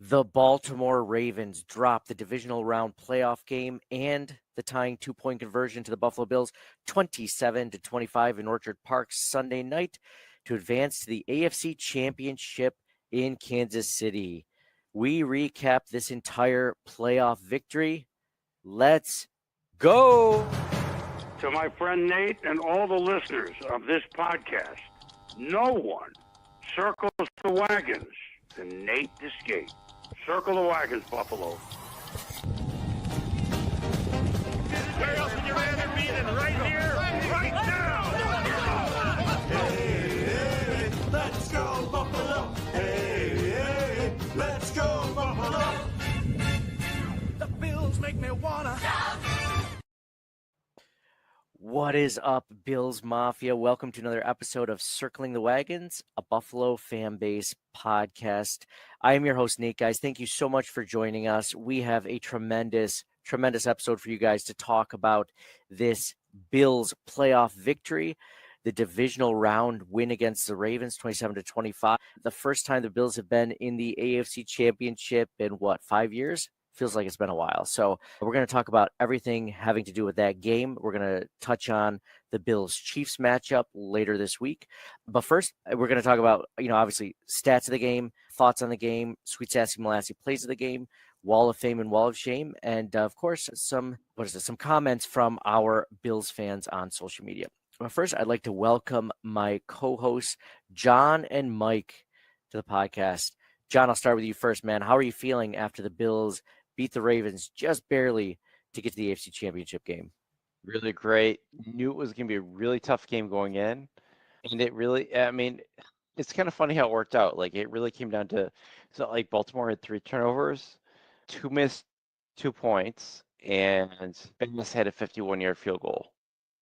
The Baltimore Ravens dropped the divisional round playoff game and the tying 2-point conversion to the Buffalo Bills 27-25 in Orchard Park Sunday night to advance to the AFC Championship in Kansas City. We recap this entire playoff victory. Let's go. To my friend Nate and all the listeners of this podcast, no one circles the wagons to Nate Escape. Circle the wagons, Buffalo. Where else would you rather be than right here, right now? Hey, hey, let's go Buffalo. Hey, hey, let's go Buffalo. The Bills make me wanna. What is up, Bills Mafia? Welcome to another episode of Circling the Wagons, a Buffalo fan base podcast. I am your host, Nate, guys. Thank you so much for joining us. We have a tremendous episode for you guys to talk about this Bills playoff victory, the divisional round win against the Ravens, 27-25. The first time the Bills have been in the AFC Championship in, 5 years? Feels like it's been a while. So we're going to talk about everything having to do with that game. We're going to touch on the Bills-Chiefs matchup later this week. But first, we're going to talk about, obviously stats of the game, thoughts on the game, Sweet Sassy Molassy plays of the game, Wall of Fame and Wall of Shame, and of course, some comments from our Bills fans on social media. But first, I'd like to welcome my co-hosts, John and Mike, to the podcast. John, I'll start with you first, man. How are you feeling after the Bills beat the Ravens just barely to get to the AFC Championship game? Really great. Knew it was going to be a really tough game going in. And it really, it's kind of funny how it worked out. Like, it really came down to, Baltimore had 3 turnovers, 2 missed 2 points, and Bengals had a 51-yard field goal,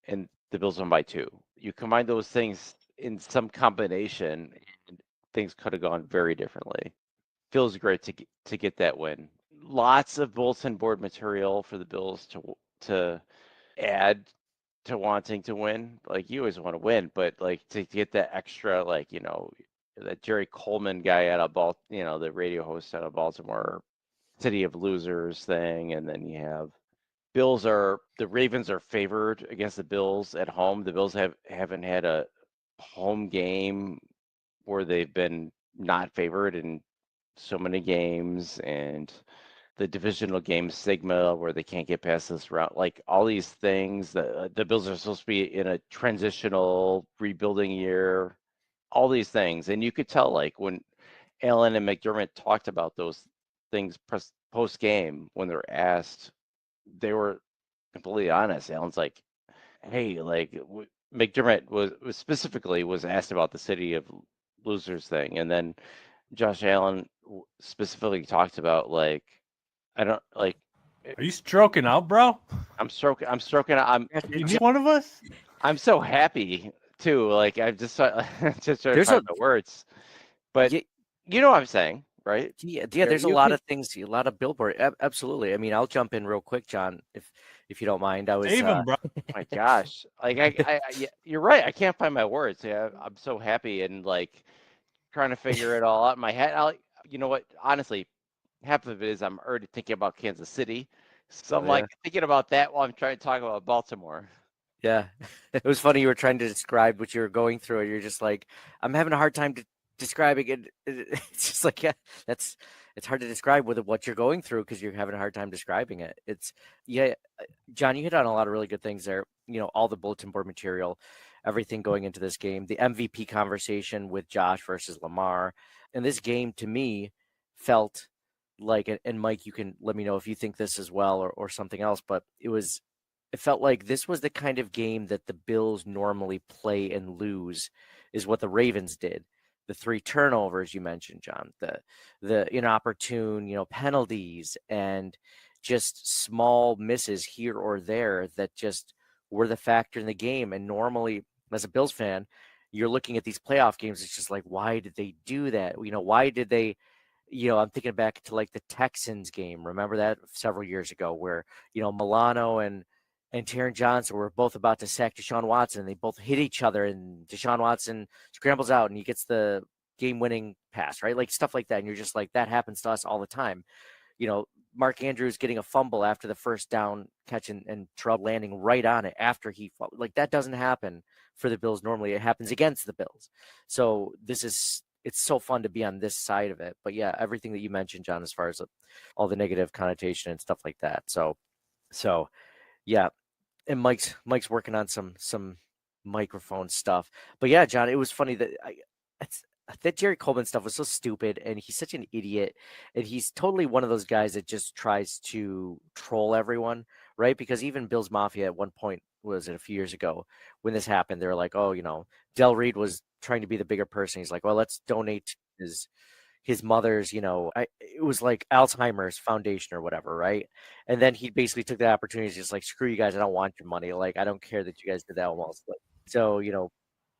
and the Bills won by 2. You combine those things in some combination, and things could have gone very differently. Feels great to get that win. Lots of bulletin board material for the Bills to add to wanting to win. Like, you always want to win, but like to get that extra, that Jerry Coleman guy out of the radio host out of Baltimore, City of Losers thing, and then you have the Ravens are favored against the Bills at home. The Bills haven't had a home game where they've been not favored in so many games, and the divisional game stigma where they can't get past this round, like all these things. The Bills are supposed to be in a transitional rebuilding year, all these things. And you could tell, like, when Allen and McDermott talked about those things post game, when they're asked, they were completely honest. Allen's like, hey, like, McDermott was asked about the City of Losers thing, and then Josh Allen specifically talked about, like, I don't like. Are you stroking out, bro? I'm stroking out. You need one of us? I'm so happy too. Like, I'm just trying to find the words, but you know what I'm saying, right? Yeah. There's a lot of things, a lot of billboard. Absolutely. I mean, I'll jump in real quick, John, if you don't mind. I was. Save him, bro. My gosh, like I you're right. I can't find my words. Yeah, I'm so happy and like trying to figure it all out in my head. You know what? Honestly, half of it is I'm already thinking about Kansas City. So I'm like thinking about that while I'm trying to talk about Baltimore. Yeah. It was funny. You were trying to describe what you were going through, and you're just like, I'm having a hard time describing it. It's just like, it's hard to describe what you're going through because you're having a hard time describing it. John, you hit on a lot of really good things there. All the bulletin board material, everything going into this game, the MVP conversation with Josh versus Lamar. And this game, to me, felt like, and Mike, you can let me know if you think this as well or something else, but it felt like this was the kind of game that the Bills normally play and lose, is what the Ravens did. The 3 turnovers you mentioned, John, the inopportune, penalties, and just small misses here or there that just were the factor in the game. And normally, as a Bills fan, you're looking at these playoff games, it's just like, why did they do that? Why did they? I'm thinking back to like the Texans game. Remember that several years ago where, Milano and Taron Johnson were both about to sack Deshaun Watson. They both hit each other, and Deshaun Watson scrambles out and he gets the game-winning pass, right? Like stuff like that. And you're just like, that happens to us all the time. Mark Andrews getting a fumble after the first down catch and Terrell landing right on it after he fumbled. Like that doesn't happen for the Bills normally. It happens against the Bills. So it's so fun to be on this side of it. But yeah, everything that you mentioned, John, as far as all the negative connotation and stuff like that. So yeah. And Mike's working on some microphone stuff. But yeah, John, it was funny that that Jerry Coleman stuff was so stupid, and he's such an idiot, and he's totally one of those guys that just tries to troll everyone, right? Because even Bills Mafia at one point, was it a few years ago, when this happened, they were like, oh, Del Reed was trying to be the bigger person. He's like, well, let's donate to his mother's, it was like Alzheimer's Foundation or whatever, right? And then he basically took the opportunity to just like, screw you guys, I don't want your money. Like, I don't care that you guys did that almost. Like, so,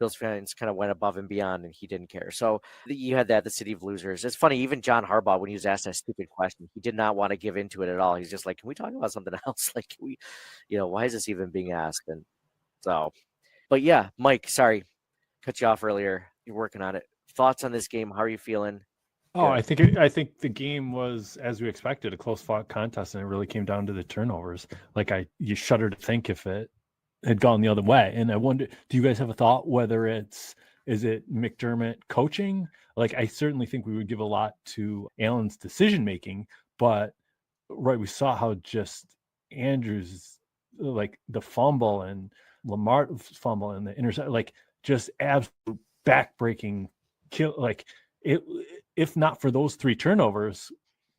Bills fans kind of went above and beyond, and he didn't care. So you had that, the city of losers. It's funny, even John Harbaugh, when he was asked that stupid question, he did not want to give into it at all. He's just like, can we talk about something else? Like, can we, why is this even being asked? And so, but yeah, Mike, sorry, cut you off earlier. You're working on it. Thoughts on this game? How are you feeling? Oh, Good. I think the game was, as we expected, a close fought contest, and it really came down to the turnovers. Like you shudder to think if it had gone the other way. And I wonder, do you guys have a thought whether is it McDermott coaching? Like, I certainly think we would give a lot to Allen's decision making, but right, we saw how just Andrews, like the fumble and Lamar's fumble and the interception, like just absolute backbreaking kill. Like if not for those 3 turnovers,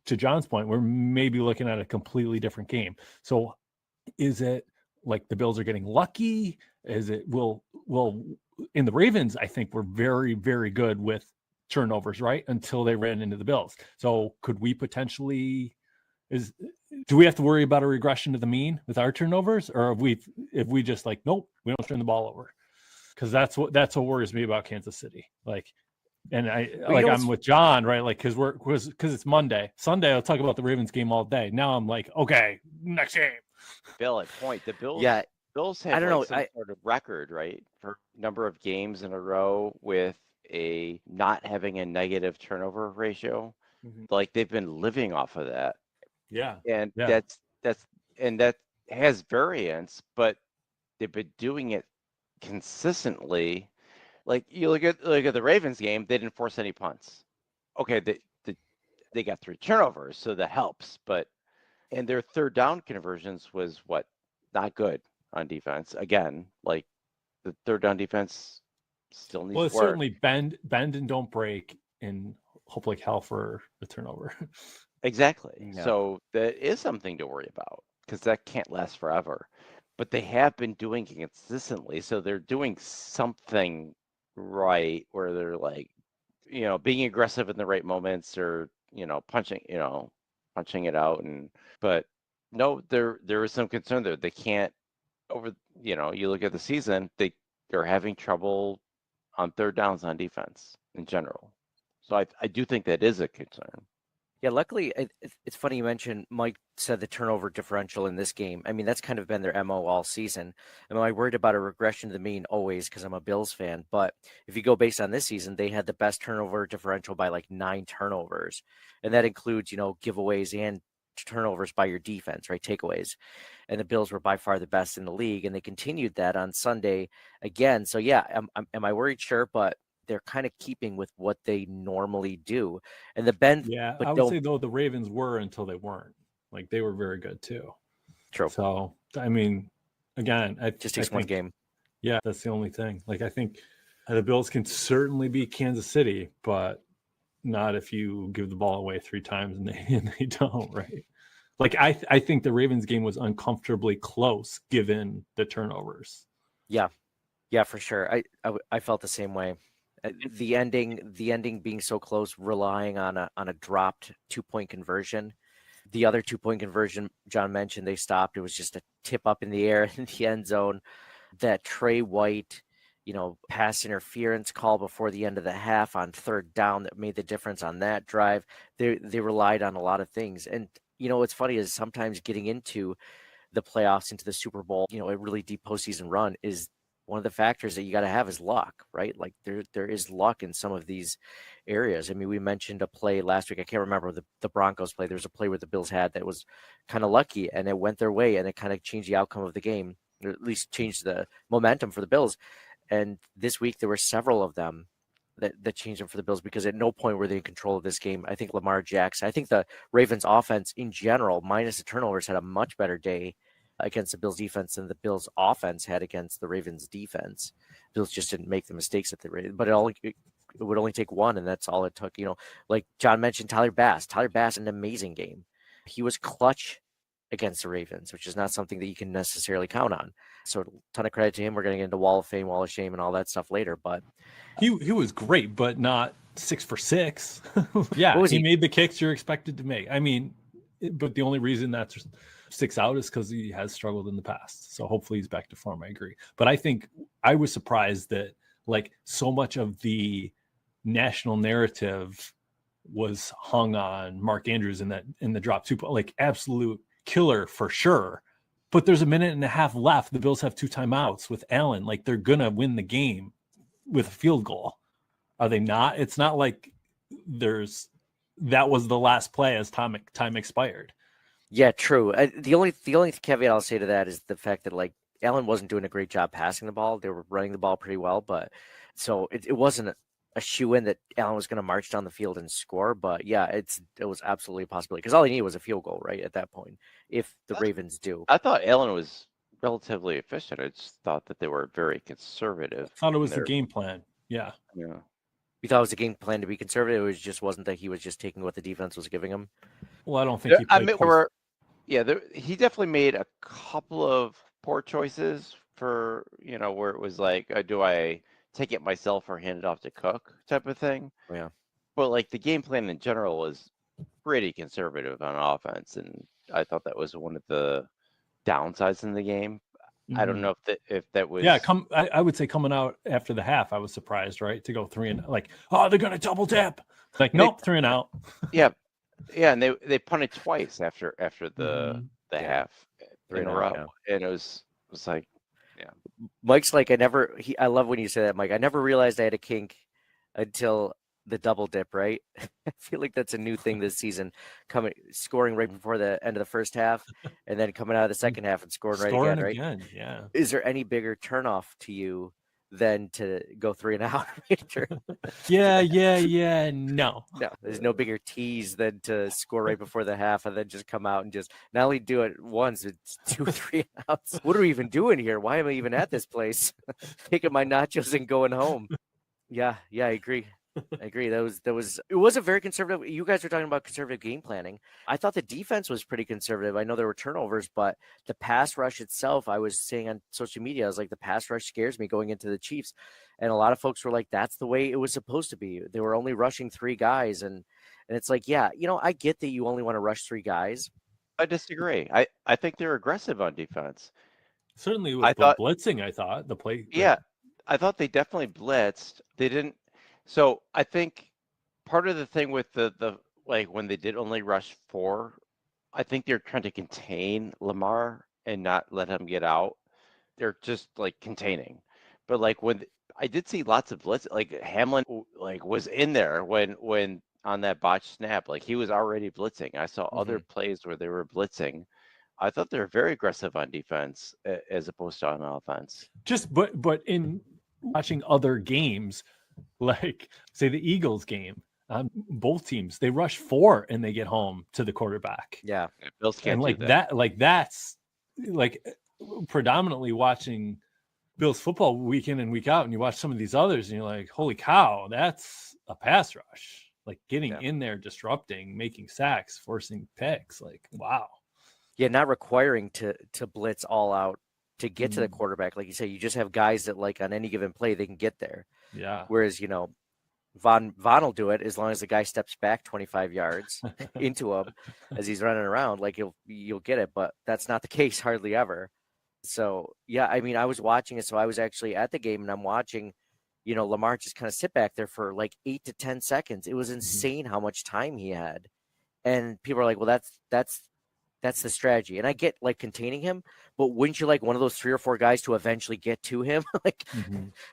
to John's point, we're maybe looking at a completely different game. So is it like the Bills are getting lucky? Is it will in the Ravens, I think we're very, very good with turnovers, right? Until they ran into the Bills. So could we potentially do we have to worry about a regression to the mean with our turnovers? Or if we just like, nope, we don't turn the ball over? Because that's what worries me about Kansas City. Like, and I'm with John, right? Like, because it's Monday. Sunday, I'll talk about the Ravens game all day. Now I'm like, okay, next game. Valid point. The Bills, Yeah, Bills have I don't know. some sort of record, right, for number of games in a row with a not having a negative turnover ratio. Mm-hmm. Like they've been living off of that. Yeah, and yeah. that has variance, but they've been doing it consistently. Like you look at the Ravens game, they didn't force any punts. Okay, they got 3 turnovers, so that helps. And their third down conversions was not good on defense. Again, like the third down defense still needs well, it's work. certainly bend and don't break, and hope like hell for the turnover. Exactly. Yeah. So that is something to worry about because that can't last forever. But they have been doing it consistently, so they're doing something right where they're like, being aggressive in the right moments, or punching it out. But no, there is some concern there. They can't you look at the season, they're having trouble on third downs on defense in general. So I do think that is a concern. Yeah, luckily, it's funny you mentioned Mike said the turnover differential in this game. I mean, that's kind of been their MO all season. Am I worried about a regression to the mean? Always, because I'm a Bills fan. But if you go based on this season, they had the best turnover differential by like 9 turnovers. And that includes, giveaways and turnovers by your defense, right? Takeaways. And the Bills were by far the best in the league. And they continued that on Sunday again. So, yeah, am I worried? Sure. But they're kind of keeping with what they normally do. And the bend, Yeah, but I would say though the Ravens were until they weren't. Like they were very good too. True. So I mean, again, Just takes one game. Yeah, that's the only thing. Like I think the Bills can certainly beat Kansas City, but not if you give the ball away 3 times and they don't, right? Like I think the Ravens game was uncomfortably close given the turnovers. Yeah, for sure. I felt the same way. The ending being so close, relying on a dropped 2-point conversion. The other 2-point conversion John mentioned, they stopped. It was just a tip up in the air in the end zone. That Trey White, pass interference call before the end of the half on third down that made the difference on that drive. They relied on a lot of things. And what's funny is sometimes getting into the playoffs, into the Super Bowl, a really deep postseason run is one of the factors that you got to have is luck, right? Like there is luck in some of these areas. I mean, we mentioned a play last week. I can't remember the Broncos play. There was a play where the Bills had that was kind of lucky, and it went their way, and it kind of changed the outcome of the game, or at least changed the momentum for the Bills. And this week there were several of them that changed them for the Bills, because at no point were they in control of this game. I think Lamar Jackson, I think the Ravens offense in general, minus the turnovers, had a much better day against the Bills defense than the Bills offense had against the Ravens defense. Bills just didn't make the mistakes that they were, but it would only take one, and that's all it took. Like John mentioned, Tyler Bass, an amazing game. He was clutch against the Ravens, which is not something that you can necessarily count on. So a ton of credit to him. We're going to get into Wall of Fame, Wall of Shame, and all that stuff later, but he was great, but not 6 for 6. Yeah, he made the kicks you're expected to make. I mean, but the only reason that sticks out is because he has struggled in the past. So hopefully he's back to form. I agree. But I think I was surprised that like so much of the national narrative was hung on Mark Andrews in the drop 2, like absolute killer for sure. But there's a minute and a half left. The Bills have 2 timeouts with Allen. Like they're gonna win the game with a field goal. Are they not? It's not like that was the last play as time expired. Yeah, true. The only caveat I'll say to that is the fact that like Allen wasn't doing a great job passing the ball. They were running the ball pretty well, but so it wasn't a shoe-in that Allen was going to march down the field and score. But yeah, it was absolutely a possibility, because all he needed was a field goal, right, at that point, if the Ravens do. I thought Allen was relatively efficient. I just thought that they were very conservative. I thought it was the game plan. Yeah. Yeah. You thought it was a game plan to be conservative? It just wasn't that he was just taking what the defense was giving him? Well, I don't think he played he definitely made a couple of poor choices for, where it was like, do I take it myself or hand it off to Cook type of thing? Yeah. But like the game plan in general was pretty conservative on offense, and I thought that was one of the downsides in the game. I don't know if that was. Yeah, I would say coming out after the half, I was surprised, right, to go 3 and like, oh, they're gonna double dip. Like, nope, 3 and out. Yeah, and they punted twice after the half in a row, and it was like, yeah. Mike's like, I love when you say that, Mike. I never realized I had a kink until the double dip, right? I feel like that's a new thing this season, scoring right before the end of the first half, and then coming out of the second half and scoring right again. Yeah. Is there any bigger turnoff to you than to go 3 and out? Yeah. No, there's no bigger tease than to score right before the half and then just come out and just not only do it once, it's 2, 3 outs. What are we even doing here? Why am I even at this place? Taking my nachos and going home. Yeah, I agree. It was a very conservative. You guys were talking about conservative game planning. I thought the defense was pretty conservative. I know there were turnovers, but the pass rush itself, I was saying on social media, I was like, the pass rush scares me going into the Chiefs. And a lot of folks were like, that's the way it was supposed to be. They were only rushing 3 guys. And it's like, yeah, I get that you only want to rush 3 guys. I disagree. I think they're aggressive on defense. Certainly with blitzing, I thought the play. Yeah, I thought they definitely blitzed. They didn't. So I think part of the thing with the like when they did only rush 4, I think they're trying to contain Lamar and not let him get out. They're just like containing. But like when I did see lots of blitz, like Hamlin like was in there when on that botched snap, like he was already blitzing. I saw other plays where they were blitzing. I thought they were very aggressive on defense as opposed to on offense. But in watching other games, like say the Eagles game, both teams, they rush 4 and they get home to the quarterback. Yeah. Bills can't and do that. That's like predominantly watching Bills football week in and week out, and you watch some of these others and you're like, holy cow, that's a pass rush. Like getting in there, disrupting, making sacks, forcing picks. Like, wow. Yeah, not requiring to blitz all out to get to the quarterback. Like you say, you just have guys that like on any given play, they can get there. Yeah. Whereas, Von will do it as long as the guy steps back 25 yards into him as he's running around. Like you'll get it, but that's not the case hardly ever. So yeah, I mean, I was watching it, so I was actually at the game and I'm watching, Lamar just kind of sit back there for like 8 to 10 seconds. It was insane how much time he had, and people are like, "Well, that's That's the strategy. And I get like containing him, but wouldn't you like one of those 3 or 4 guys to eventually get to him?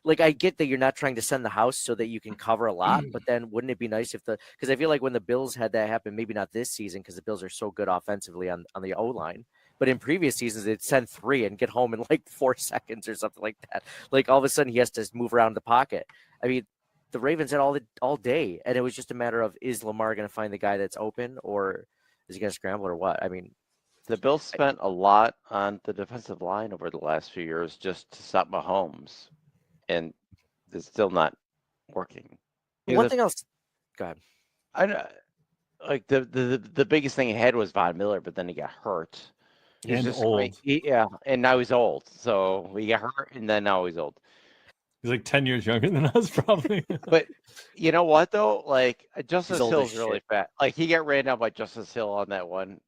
Like I get that you're not trying to send the house so that you can cover a lot, but then wouldn't it be nice if because I feel like when the Bills had that happen, maybe not this season because the Bills are so good offensively on the O line, but in previous seasons they'd send 3 and get home in like 4 seconds or something like that. Like all of a sudden he has to move around the pocket. I mean, the Ravens had all day, and it was just a matter of is Lamar going to find the guy that's open or is he going to scramble or what? I mean, The Bills spent a lot on the defensive line over the last few years just to stop Mahomes, and it's still not working. one thing else. Go ahead. I know, like the biggest thing he had was Von Miller, but then he got hurt. And old. And now he's old. So he got hurt, and then now he's old. He's like 10 years younger than us, probably. But you know what, though? Like, Justice old Hill's as really shit. fat. Like, he got ran down by Justice Hill on that one.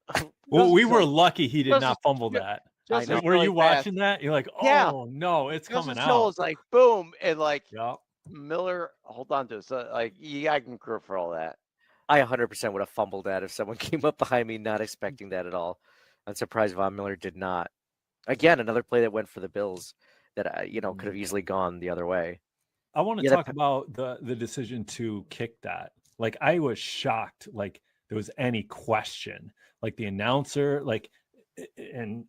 Well, we Justice were Hill- lucky he did Justice- not fumble Ju- that. Justice know. Hill's Were really you fast. watching that? You're like, oh, Yeah. no, it's Justice coming Hill out. was like, boom, and like, Yeah. Miller, hold on to it. So, like, I can concur for all that. I 100% would have fumbled that if someone came up behind me not expecting that at all. I'm surprised Von Miller did not. Again, another play that went for the Bills that could have easily gone the other way. I want to Yeah, that talk about the decision to kick that. Like, I was shocked. Like, there was any question. Like, the announcer, like, and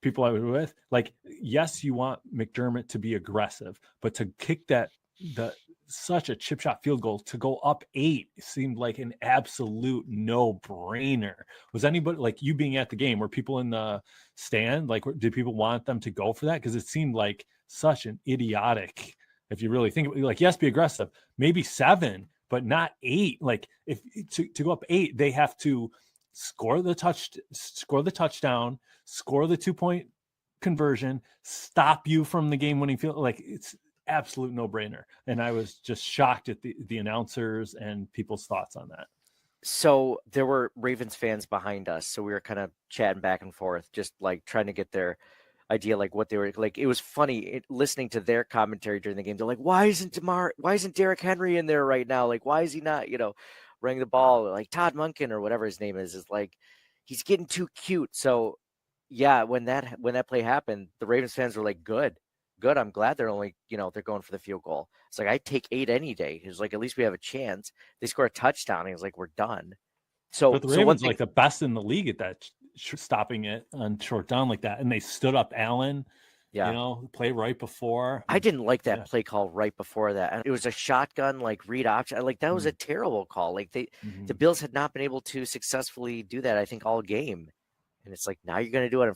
people I was with, like, yes, you want McDermott to be aggressive, but to kick such a chip shot field goal to go up 8 seemed like an absolute no-brainer. Was anybody, like you being at the game, were people in the stand, like, did people want them to go for that? Because it seemed like such an idiotic, if you really think, like, yes, be aggressive, maybe 7, but not 8. Like, if to go up 8, they have to score the touchdown, score the 2-point conversion, stop you from the game-winning field. Like, it's absolute no-brainer. And I was just shocked at the announcers and people's thoughts on that. So there were Ravens fans behind us, so we were kind of chatting back and forth, just like trying to get their idea, like what they were like. It was funny listening to their commentary during the game. They're like, why isn't Derrick Henry in there right now? Like, why is he not, running the ball? Like Todd Monken or whatever his name is like, he's getting too cute. So yeah, when that play happened, the Ravens fans were like, good. I'm glad they're only, they're going for the field goal. It's like, I'd take 8 any day. He was like, at least we have a chance. They score a touchdown. He was like, we're done. So, but the Ravens like the best in the league at that, stopping it on short down like that. And they stood up Allen, play right before. I didn't like that play call right before that. And it was a shotgun, like read option. Like that was a terrible call. Like the Bills had not been able to successfully do that, I think, all game. And it's like, now you're going to do it in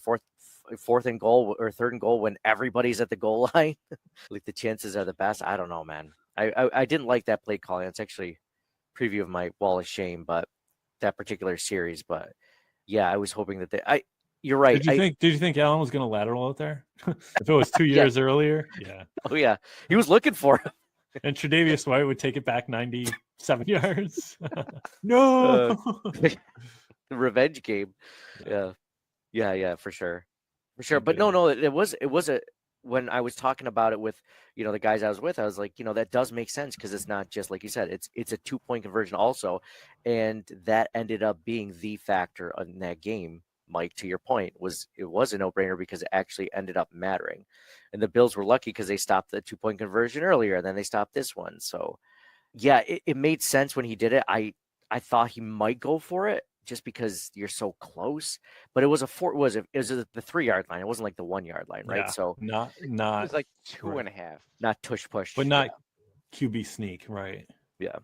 fourth and goal or third and goal when everybody's at the goal line. Like the chances are the best. I don't know, man. I didn't like that play calling. It's actually a preview of my wall of shame, but that particular series. But yeah, I was hoping that you're right. Did you think Allen was going to lateral out there? If it was 2 years earlier? Yeah. Oh yeah. He was looking for him. And Tre'Davious White would take it back 97 yards. No. The revenge game. Yeah, for sure. But no, it was when I was talking about it with, the guys I was with, I was like, that does make sense because it's not just like you said, it's a 2-point conversion also. And that ended up being the factor in that game, Mike, to your point, it was a no-brainer because it actually ended up mattering. And the Bills were lucky because they stopped the 2-point conversion earlier, and then they stopped this one. So yeah, it made sense when he did it. I thought he might go for it, just because you're so close, but it was the 3-yard line. It wasn't like the 1-yard line, right? Yeah, so not it was like 2.5, not tush push, but not QB sneak, right? Yeah.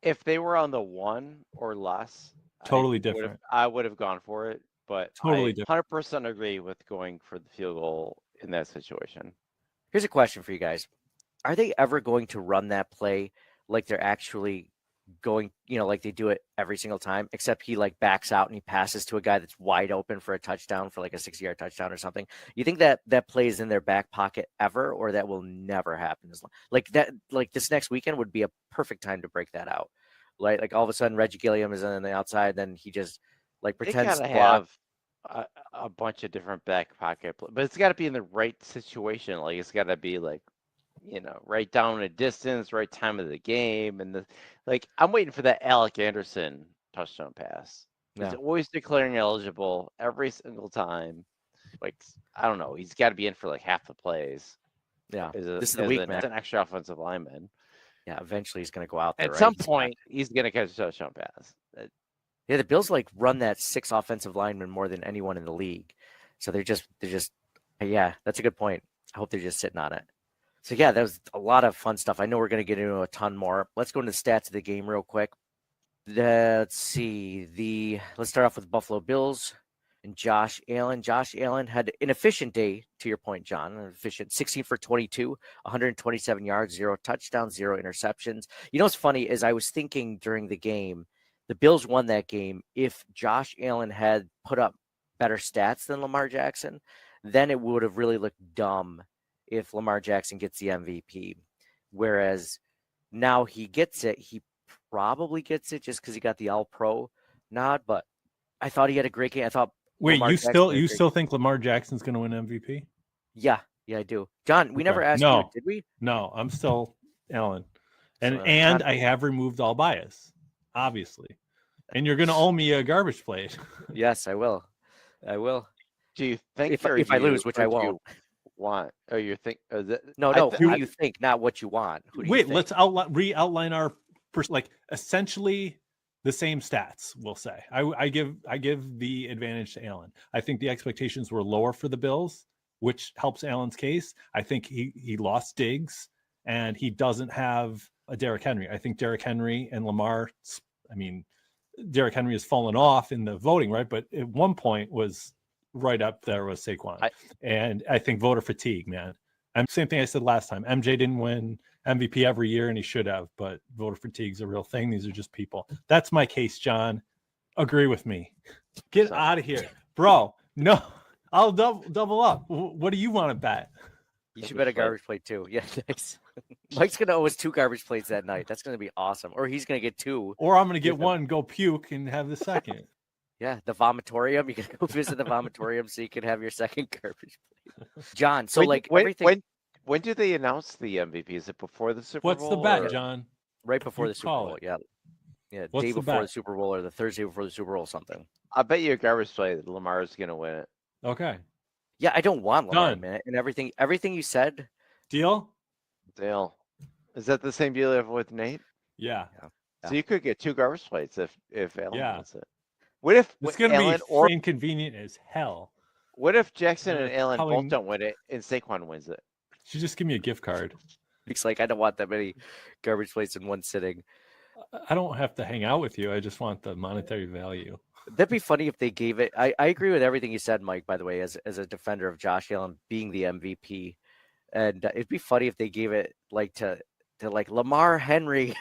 If they were on the 1 or less, totally different. I would have gone for it, but totally I different. 100% agree with going for the field goal in that situation. Here's a question for you guys: are they ever going to run that play like they're actually going, like they do it every single time, except he like backs out and he passes to a guy that's wide open for a touchdown, for like a 60-yard touchdown or something? You think that play is in their back pocket ever, or that will never happen? Like this next weekend would be a perfect time to break that out. Like all of a sudden Reggie Gilliam is on the outside, then he just like pretends to block. Have a bunch of different back pocket, but it's got to be in the right situation. Like it's got to be like, right down a distance, right time of the game, and I'm waiting for that Alec Anderson touchdown pass. He's Yeah. always declaring eligible every single time. Like, I don't know. He's got to be in for like half the plays Yeah. as This is the week, man. an extra offensive lineman. Yeah. Eventually, he's going to go out there. At right? some He's point, he's going to catch a touchdown pass. Yeah, the Bills like run that 6 offensive linemen more than anyone in the league. So they're just yeah, that's a good point. I hope they're just sitting on it. So yeah, that was a lot of fun stuff. I know we're going to get into a ton more. Let's go into the stats of the game real quick. Let's see. Let's start off with the Buffalo Bills and Josh Allen. Josh Allen had an efficient day, to your point, John. Efficient, 16 for 22, 127 yards, 0 touchdowns, 0 interceptions. You know what's funny is I was thinking during the game, the Bills won that game if Josh Allen had put up better stats than Lamar Jackson. Then it would have really looked dumb if Lamar Jackson gets the MVP. Whereas now he gets it. He probably gets it just because he got the All-Pro nod. But I thought he had a great game. I thought. Wait, Lamar you Jackson still had a you great still think Lamar Jackson's going to win MVP? Yeah, I do. John, we never Okay. asked you, No. did we? No, I'm still Allen, and So, and John- I have removed all bias, obviously. And you're going to owe me a garbage plate. Yes, I will. I will. Do you think If I lose, which I do you won't. want? Oh, you think? No, who do you think, not what you want. Who do you Wait, think? let's re-outline our like essentially the same stats. We'll say I give the advantage to Allen. I think the expectations were lower for the Bills, which helps Allen's case. I think he lost Diggs, and he doesn't have a Derrick Henry. I think Derrick Henry and Lamar. I mean, Derrick Henry has fallen off in the voting, right? But at one point was right up there with Saquon. And I think voter fatigue, man. Same thing I said last time. MJ didn't win MVP every year, and he should have, but voter fatigue is a real thing. These are just people. That's my case, John. Agree with me. Get out of here. Bro, no. I'll double up. What do you want to bet? You should bet a garbage plate too. Yeah, thanks. Mike's going to owe us 2 garbage plates that night. That's going to be awesome. Or he's going to get 2. Or I'm going to get one, go puke, and have the second. Yeah, the vomitorium. You can go visit the vomitorium so you can have your second garbage plate. John, so everything. When do they announce the MVP? Is it before the Super What's Bowl? the bet, or- John? Right before You the Super call Bowl. it. Yeah. Yeah, What's day the before the bet? Super Bowl or the Thursday before the Super Bowl or something. I bet you a garbage plate that Lamar's going to win it. Okay. Yeah, I don't want Lamar, Done. man. And everything you said. Deal? Dale, is that the same deal with Nate? Yeah. So you could get 2 garbage plates if Allen Yeah. wins it. What if It's going to Allen be inconvenient as hell. what if Jackson and They're Allen probably- both don't win it and Saquon wins it? You just give me a gift card. It's like I don't want that many garbage plates in one sitting. I don't have to hang out with you. I just want the monetary value. That'd be funny if they gave it. I agree with everything you said, Mike, by the way, as a defender of Josh Allen being the MVP. And it'd be funny if they gave it like to like Lamar Henry,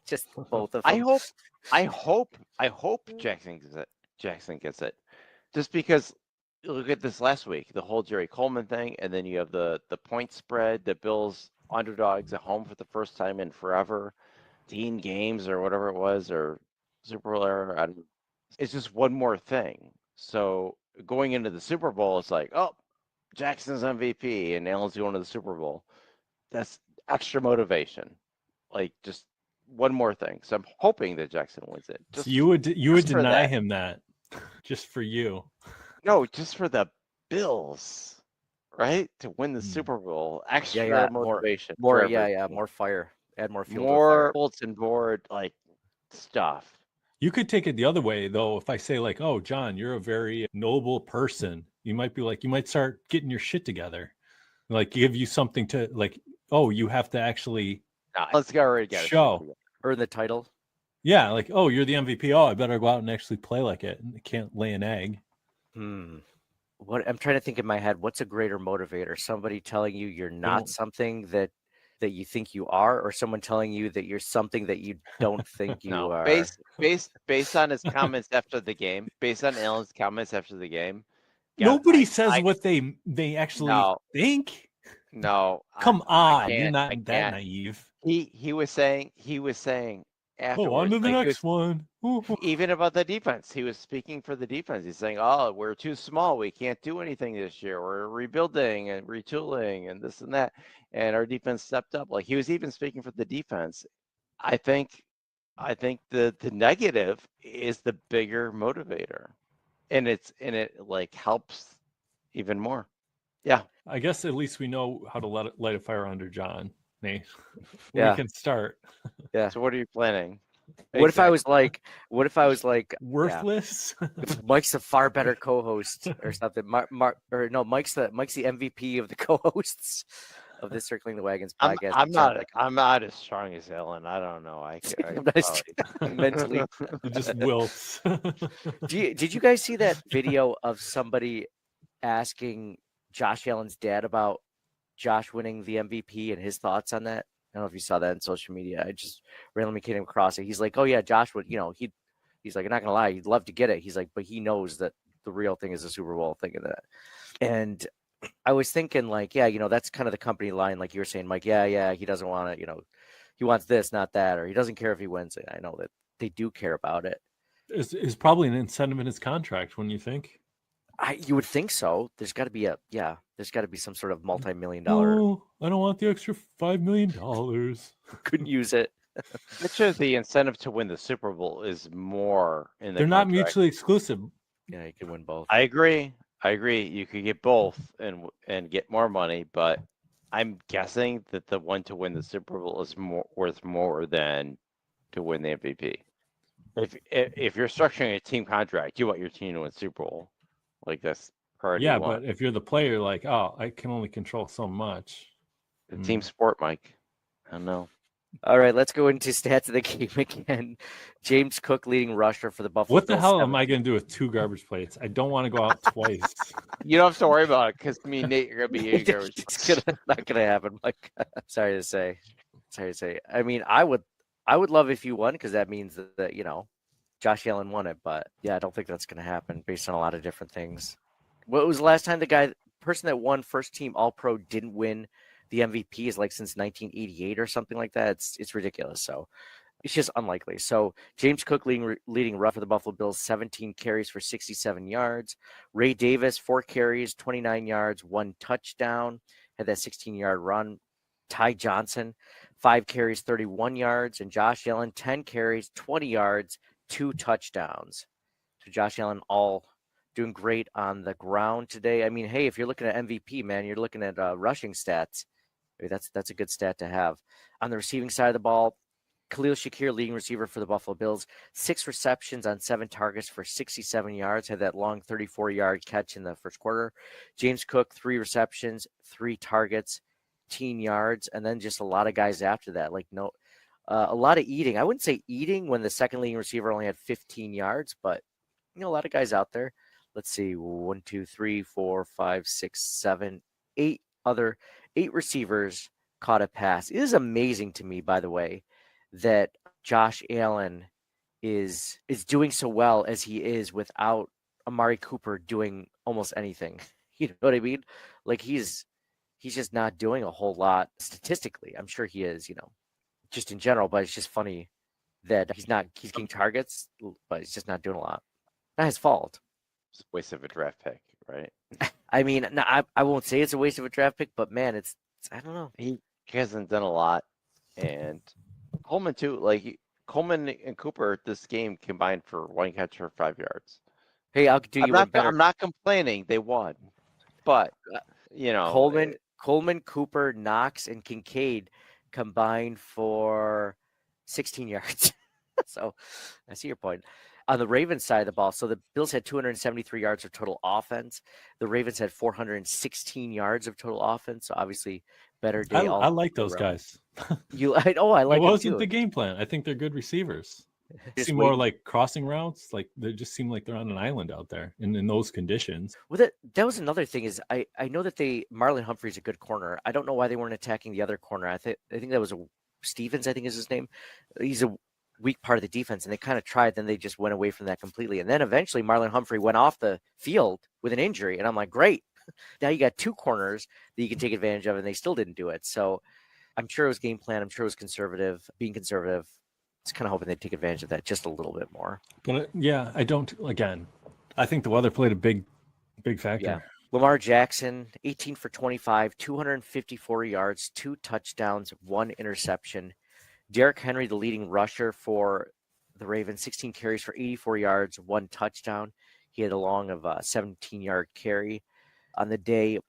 just both of them. I hope Jackson gets it. Jackson gets it. Just because look at this last week, the whole Jerry Coleman thing, and then you have the point spread, the Bills underdogs at home for the first time in forever, 10 games or whatever it was, or Super Bowl era. I don't know. It's just one more thing. So going into the Super Bowl, it's like, oh, Jackson's MVP and Allen's going to the Super Bowl. That's extra motivation. Like just one more thing. So I'm hoping that Jackson wins it. So you would just for deny that. him that just for you. No, just for the Bills, right? To win the Hmm. Super Bowl. Extra Yeah, motivation. More, for yeah, everything. more fire. Add more fuel. to the More fire. bulletin board like stuff. You could take it the other way though. If I say like, "Oh, John, you're a very noble person," you might be like, you might start getting your shit together, like give you something to like. Oh, you have to actually Nah, let's go already get it. show. Earn the title. Yeah, like, oh, you're the MVP. Oh, I better go out and actually play like it. I can't lay an egg. What I'm trying to think in my head, what's a greater motivator? Somebody telling you you're not Don't- something that you think you are, or someone telling you that you're something that you don't think you No, are? based on his comments after the game, based on Allen's comments after the game. yeah, Nobody says what they actually No. think. No, Come on, you're can't- not I that can't. naive. he was saying afterwards. Oh, on to the like, he next was- one. Ooh. Even about the defense, he was speaking for the defense. He's saying, "Oh, we're too small. We can't do anything this year. We're rebuilding and retooling and this and that." And our defense stepped up. Like he was even speaking for the defense. I think I think the negative is the bigger motivator, and it like helps even more. Yeah. I guess at least we know how to light a fire under John, Nate. We Yeah. can start. Yeah. So what are you planning? What if I was Exactly. like, what if I was like, yeah, Worthless. Mike's a far better co-host or something. Mike's the MVP of the co-hosts of this Circling the Wagons podcast. I'm not as strong as Ellen. I don't know. I I'm not mentally. It just wilts. Did you guys see that video of somebody asking Josh Allen's dad about Josh winning the MVP and his thoughts on that? I don't know if you saw that on social media. I just randomly came across it. He's like, "Oh yeah, Josh would, he's like, I'm not gonna lie, he'd love to get it." He's like, but he knows that the real thing is the Super Bowl thing of that. And I was thinking, like, yeah, that's kind of the company line, like you were saying, Mike. Yeah, he doesn't want it. He wants this, not that, or he doesn't care if he wins it. I know that they do care about it. Is probably an incentive in his contract, wouldn't you think? You would think so. There's got to be there's got to be some sort of multi-million-dollar. Oh, I don't want the extra $5 million. Couldn't use it. Which is the incentive to win the Super Bowl is more in the They're not contract. mutually exclusive. Yeah, you can win both. I agree. You could get both and get more money, but I'm guessing that the one to win the Super Bowl is worth more than to win the MVP. If you're structuring a team contract, you want your team to win Super Bowl. Like that's priority Yeah, one. but if you're the player, like, oh, I can only control so much. The team sport, Mike. I don't know. All right, let's go into stats of the game again. James Cook leading rusher for the Buffalo What the Bills. hell am I going to do with 2 garbage plates? I don't want to go out twice. You don't have to worry about it because me and Nate are gonna be eager. It's not gonna happen, Mike. Sorry to say. I mean, I would love if you won because that means that Josh Allen won it. But yeah, I don't think that's gonna happen based on a lot of different things. What was the last time the person that won first team All Pro didn't win the MVP is like since 1988 or something like that. It's ridiculous. So it's just unlikely. So James Cook leading rough for the Buffalo Bills, 17 carries for 67 yards. Ray Davis, 4 carries, 29 yards, 1 touchdown, had that 16-yard run. Ty Johnson, 5 carries, 31 yards. And Josh Allen, 10 carries, 20 yards, 2 touchdowns. So Josh Allen all doing great on the ground today. I mean, hey, if you're looking at MVP, man, you're looking at rushing stats. That's a good stat to have. On the receiving side of the ball, Khalil Shakir, leading receiver for the Buffalo Bills, 6 receptions on 7 targets for 67 yards, had that long 34-yard catch in the first quarter. James Cook, 3 receptions, 3 targets, 18 yards, and then just a lot of guys after that. A lot of eating. I wouldn't say eating when the second leading receiver only had 15 yards, but a lot of guys out there. Let's see, 1, 2, 3, 4, 5, 6, 7, 8 receivers caught a pass. It is amazing to me, by the way, that Josh Allen is doing so well as he is without Amari Cooper doing almost anything. You know what I mean? Like he's just not doing a whole lot statistically. I'm sure he is, just in general, but it's just funny that he's getting targets, but he's just not doing a lot. Not his fault. It's a waste of a draft pick, right? I mean, no, I won't say it's a waste of a draft pick, but man, it's I don't know. He hasn't done a lot, and Coleman too. Like Coleman and Cooper, this game combined for 1 catch for 5 yards. Hey, I'll do you one better. I'm not complaining. They won, but Coleman, Cooper, Knox, and Kincaid combined for 16 yards. So I see your point. On the Ravens side of the ball, so the Bills had 273 yards of total offense. The Ravens had 416 yards of total offense. So obviously, better day. I like those guys. I like. What wasn't the game plan? I think they're good receivers. Seem more like crossing routes. Like they just seem like they're on an island out there in those conditions. Well, that was another thing is I know that Marlon Humphrey's a good corner. I don't know why they weren't attacking the other corner. I think that was Stevens. I think is his name. He's a weak part of the defense, and they kind of tried. Then they just went away from that completely. And then eventually, Marlon Humphrey went off the field with an injury, and I'm like, great. Now you got 2 corners that you can take advantage of, and they still didn't do it. So I'm sure it was game plan. I'm sure it was being conservative. Just kind of hoping they'd take advantage of that just a little bit more. But I don't. Again, I think the weather played a big factor. Yeah. Lamar Jackson, 18 for 25, 254 yards, 2 touchdowns, 1 interception. Derrick Henry, the leading rusher for the Ravens, 16 carries for 84 yards, 1 touchdown. He had a long of a 17-yard carry on the day.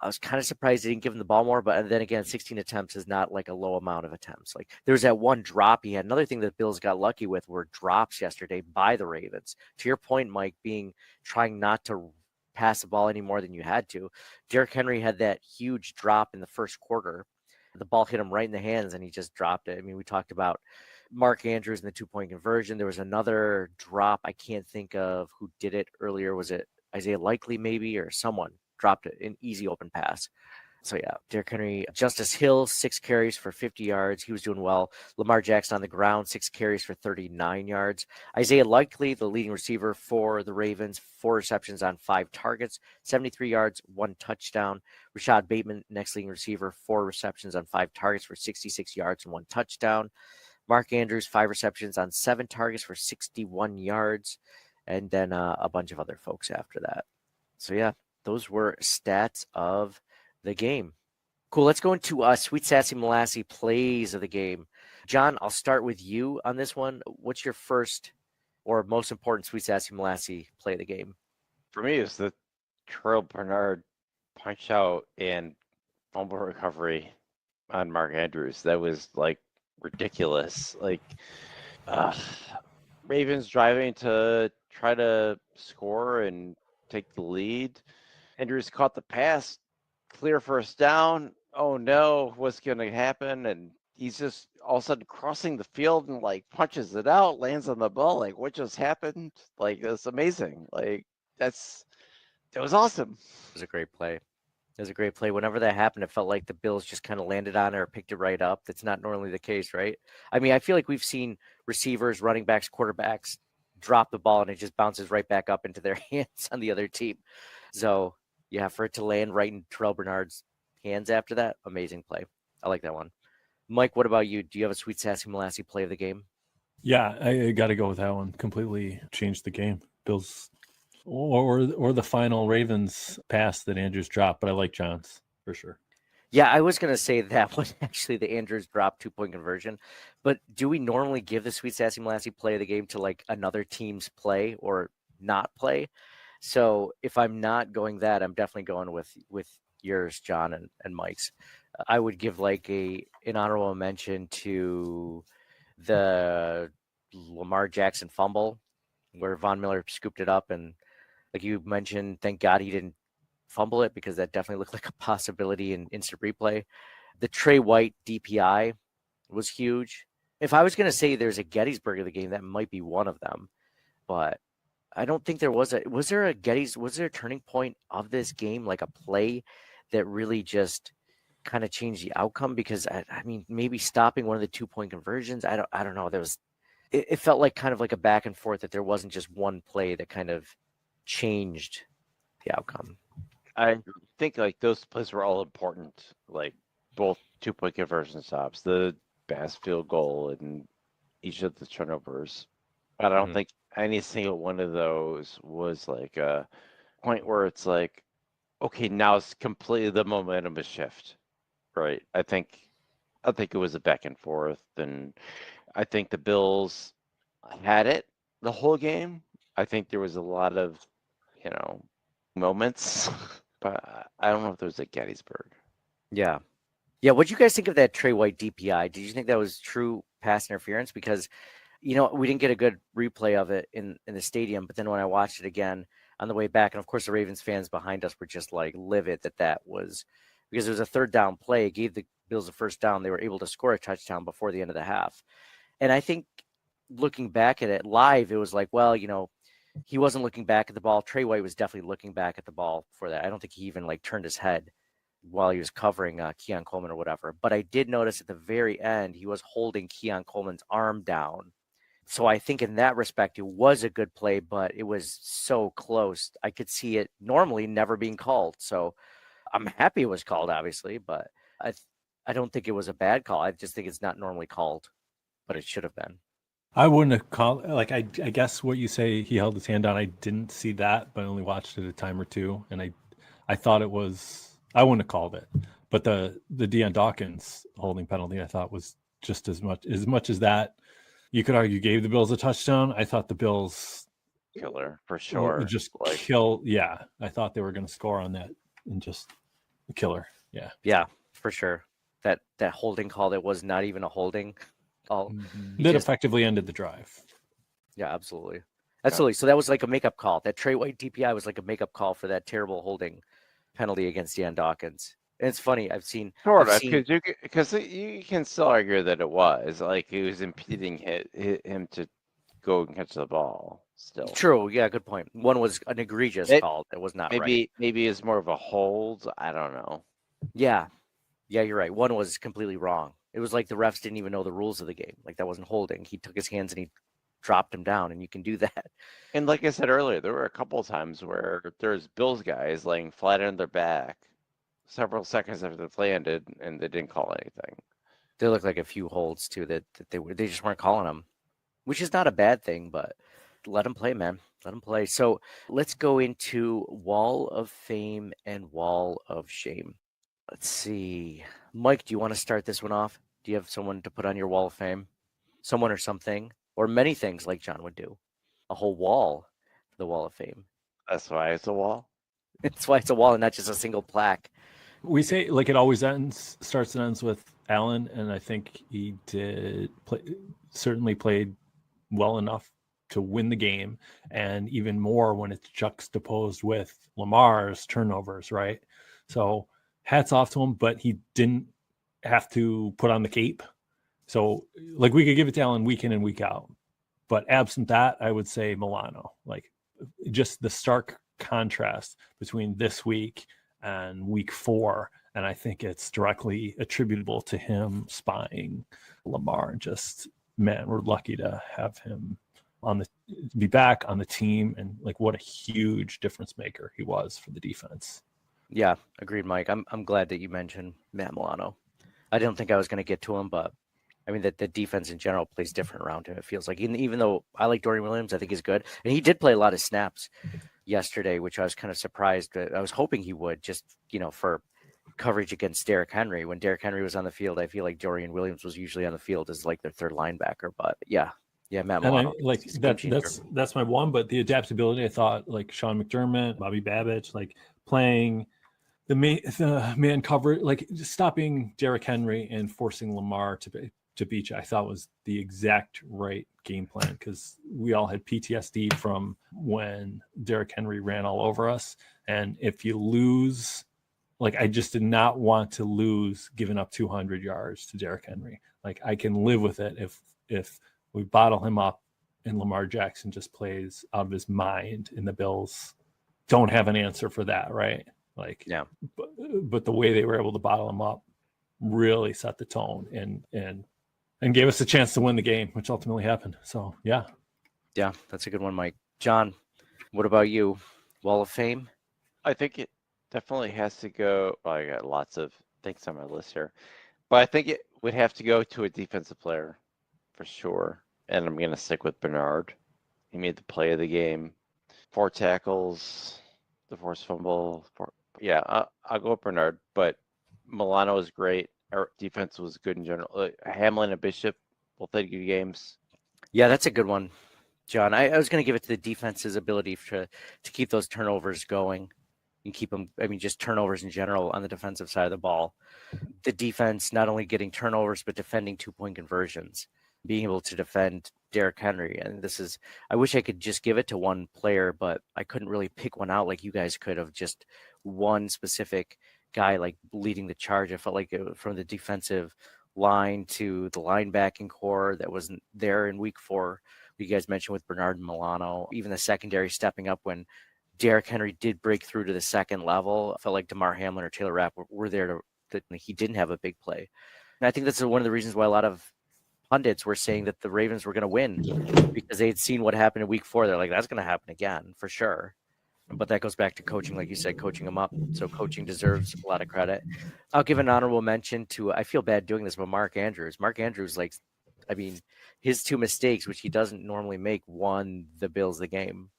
I was kind of surprised they didn't give him the ball more, but then again, 16 attempts is not like a low amount of attempts. Like there was that one drop he had. Another thing that the Bills got lucky with were drops yesterday by the Ravens. To your point, Mike, trying not to pass the ball any more than you had to. Derrick Henry had that huge drop in the first quarter. The ball hit him right in the hands and he just dropped it. I mean, we talked about Mark Andrews and the 2-point conversion. There was another drop. I can't think of who did it earlier. Was it Isaiah Likely maybe, or someone dropped it, an easy open pass. So yeah, Derrick Henry. Justice Hill, 6 carries for 50 yards. He was doing well. Lamar Jackson on the ground, 6 carries for 39 yards. Isaiah Likely, the leading receiver for the Ravens, 4 receptions on 5 targets, 73 yards, 1 touchdown. Rashad Bateman, next leading receiver, 4 receptions on 5 targets for 66 yards and 1 touchdown. Mark Andrews, 5 receptions on 7 targets for 61 yards. And then a bunch of other folks after that. So yeah, those were stats of the game. Cool. Let's go into Sweet Sassy Molassy plays of the game. John, I'll start with you on this one. What's your first or most important Sweet Sassy Molassy play of the game? For me, it's the Terrell Bernard punch out and fumble recovery on Mark Andrews. That was like ridiculous. Like Ravens driving to try to score and take the lead. Andrews caught the pass, clear first down. Oh no, what's going to happen? And he's just all of a sudden crossing the field and like punches it out, lands on the ball. Like, what just happened? Like, that's amazing. Like, that was awesome. It was a great play. It was a great play. Whenever that happened, it felt like the Bills just kind of landed on it or picked it right up. That's not normally the case, right? I mean, I feel like we've seen receivers, running backs, quarterbacks drop the ball and it just bounces right back up into their hands on the other team. So, yeah, for it to land right in Terrell Bernard's hands after that, amazing play. I like that one. Mike, what about you? Do you have a Sweet Sassy Molassy play of the game? Yeah, I got to go with that one. Completely changed the game. Bills or the final Ravens pass that Andrews dropped, but I like John's for sure. Yeah, I was going to say that was actually the Andrews drop 2-point conversion. But do we normally give the Sweet Sassy Molassy play of the game to like another team's play or not play? So if I'm not going that, I'm definitely going with yours, John, and Mike's. I would give like an honorable mention to the Lamar Jackson fumble where Von Miller scooped it up. And like you mentioned, thank God he didn't fumble it because that definitely looked like a possibility in instant replay. The Trey White DPI was huge. If I was going to say there's a Gettysburg of the game, that might be one of them. But I don't think there was there a turning point of this game, like a play that really just kind of changed the outcome? Because I mean, maybe stopping one of the 2-point conversions. I don't know. It felt like kind of like a back and forth that there wasn't just one play that kind of changed the outcome. I think like those plays were all important, like both 2-point conversion stops, the Bass field goal, and each of the turnovers. But I don't think any single one of those was like a point where it's like, okay, now it's completely the momentum is shift, right? I think it was a back and forth, and I think the Bills had it the whole game. I think there was a lot of, moments, but I don't know if there was a Gettysburg. Yeah. Yeah. What'd you guys think of that Trey White DPI? Did you think that was true pass interference? Because, we didn't get a good replay of it in the stadium, but then when I watched it again on the way back, and of course the Ravens fans behind us were just like livid that was because it was a 3rd down play. It gave the Bills a 1st down. They were able to score a touchdown before the end of the half. And I think looking back at it live, it was like, well, he wasn't looking back at the ball. Trey White was definitely looking back at the ball for that. I don't think he even like turned his head while he was covering Keon Coleman or whatever. But I did notice at the very end, he was holding Keon Coleman's arm down. So I think in that respect, it was a good play, but it was so close. I could see it normally never being called. So I'm happy it was called, obviously, but I don't think it was a bad call. I just think it's not normally called, but it should have been. I wouldn't have called, like, I guess what you say, he held his hand down. I didn't see that, but I only watched it a time or two. And I thought it was, I wouldn't have called it. But the Deion Dawkins holding penalty, I thought was just as much as that. You could argue gave the Bills a touchdown. I thought the Bills Killer for sure. would just Like, kill. Yeah, I thought they were going to score on that and just killer. Yeah, Yeah, for sure. That holding call that was not even a holding call. that effectively ended the drive. Yeah, absolutely. So that was like a makeup call. That Trey White DPI was like a makeup call for that terrible holding penalty against Deon Dawkins. And it's funny. sort of, because you can still argue that it was like he was impeding him to go and catch the ball. Still, True. Yeah, good point. One was an egregious call that was not right. Maybe it's more of a hold. I don't know. Yeah, you're right. One was completely wrong. It was like the refs didn't even know the rules of the game. Like that wasn't holding. He took his hands and he dropped him down, and you can do that. And like I said earlier, there were a couple of times where there's Bills guys laying flat on their back several seconds after the play ended, and they didn't call anything. There looked like a few holds too that they just weren't calling them, which is not a bad thing, but let them play, man. Let them play. So let's go into Wall of Fame and Wall of Shame. Let's see. Mike, do you want to start this one off? Do you have someone to put on your Wall of Fame? Someone or something? Or many things like John would do. A whole wall for the Wall of Fame. That's why it's a wall. That's why it's a wall and not just a single plaque. We say like it always starts and ends with Allen, and I think he certainly played well enough to win the game, and even more when it's juxtaposed with Lamar's turnovers, right? So hats off to him, but he didn't have to put on the cape. So like we could give it to Allen week in and week out, but absent that, I would say Milano. Like just the stark contrast between this week and week 4, and I think it's directly attributable to him spying Lamar. Just, man, we're lucky to have him be back on the team, and like what a huge difference maker he was for the defense. Yeah, agreed, Mike. I'm glad that you mentioned Matt Milano. I didn't think I was going to get to him, but I mean that the defense in general plays different around him. It feels like even though I like Dorian Williams, I think he's good, and he did play a lot of snaps yesterday, which I was kind of surprised. I was hoping he would, just for coverage against Derrick Henry. When Derrick Henry was on the field, I feel like Dorian Williams was usually on the field as like their third linebacker. But yeah, Matt Milano. That's my one. But the adaptability, I thought, like Sean McDermott, Bobby Babich, like playing the man cover, like stopping Derrick Henry and forcing Lamar to beat you, I thought was the exact right game plan, because we all had PTSD from when Derrick Henry ran all over us. And if you lose, like I just did not want to lose giving up 200 yards to Derrick Henry. Like I can live with it if we bottle him up and Lamar Jackson just plays out of his mind, and the Bills don't have an answer for that, right? Like, yeah. But the way they were able to bottle him up really set the tone and gave us a chance to win the game, which ultimately happened. So, yeah. Yeah, that's a good one, Mike. John, what about you? Wall of Fame? I think it definitely has to go. Well, I got lots of things on my list here, but I think it would have to go to a defensive player for sure. And I'm going to stick with Bernard. He made the play of the game. 4 tackles, the forced fumble. I'll go with Bernard, but Milano was great. Our defense was good in general. Hamlin and Bishop both had good games. Yeah, that's a good one, John. I was going to give it to the defense's ability to keep those turnovers going and keep them. I mean, just turnovers in general on the defensive side of the ball. The defense not only getting turnovers, but defending 2-point conversions, being able to defend Derrick Henry. And I wish I could just give it to one player, but I couldn't really pick one out like you guys could have, just one specific guy like leading the charge. I felt like from the defensive line to the linebacking core that wasn't there in week 4, you guys mentioned with Bernard and Milano, even the secondary stepping up when Derrick Henry did break through to the second level. I felt like DeMar Hamlin or Taylor Rapp were there that he didn't have a big play. And I think that's one of the reasons why a lot of pundits were saying that the Ravens were going to win, because they had seen what happened in week 4. They're like, that's going to happen again for sure. But that goes back to coaching, like you said, coaching them up. So coaching deserves a lot of credit. I'll give an honorable mention to, I feel bad doing this, but Mark Andrews. Mark Andrews, his 2 mistakes, which he doesn't normally make, won the Bills the game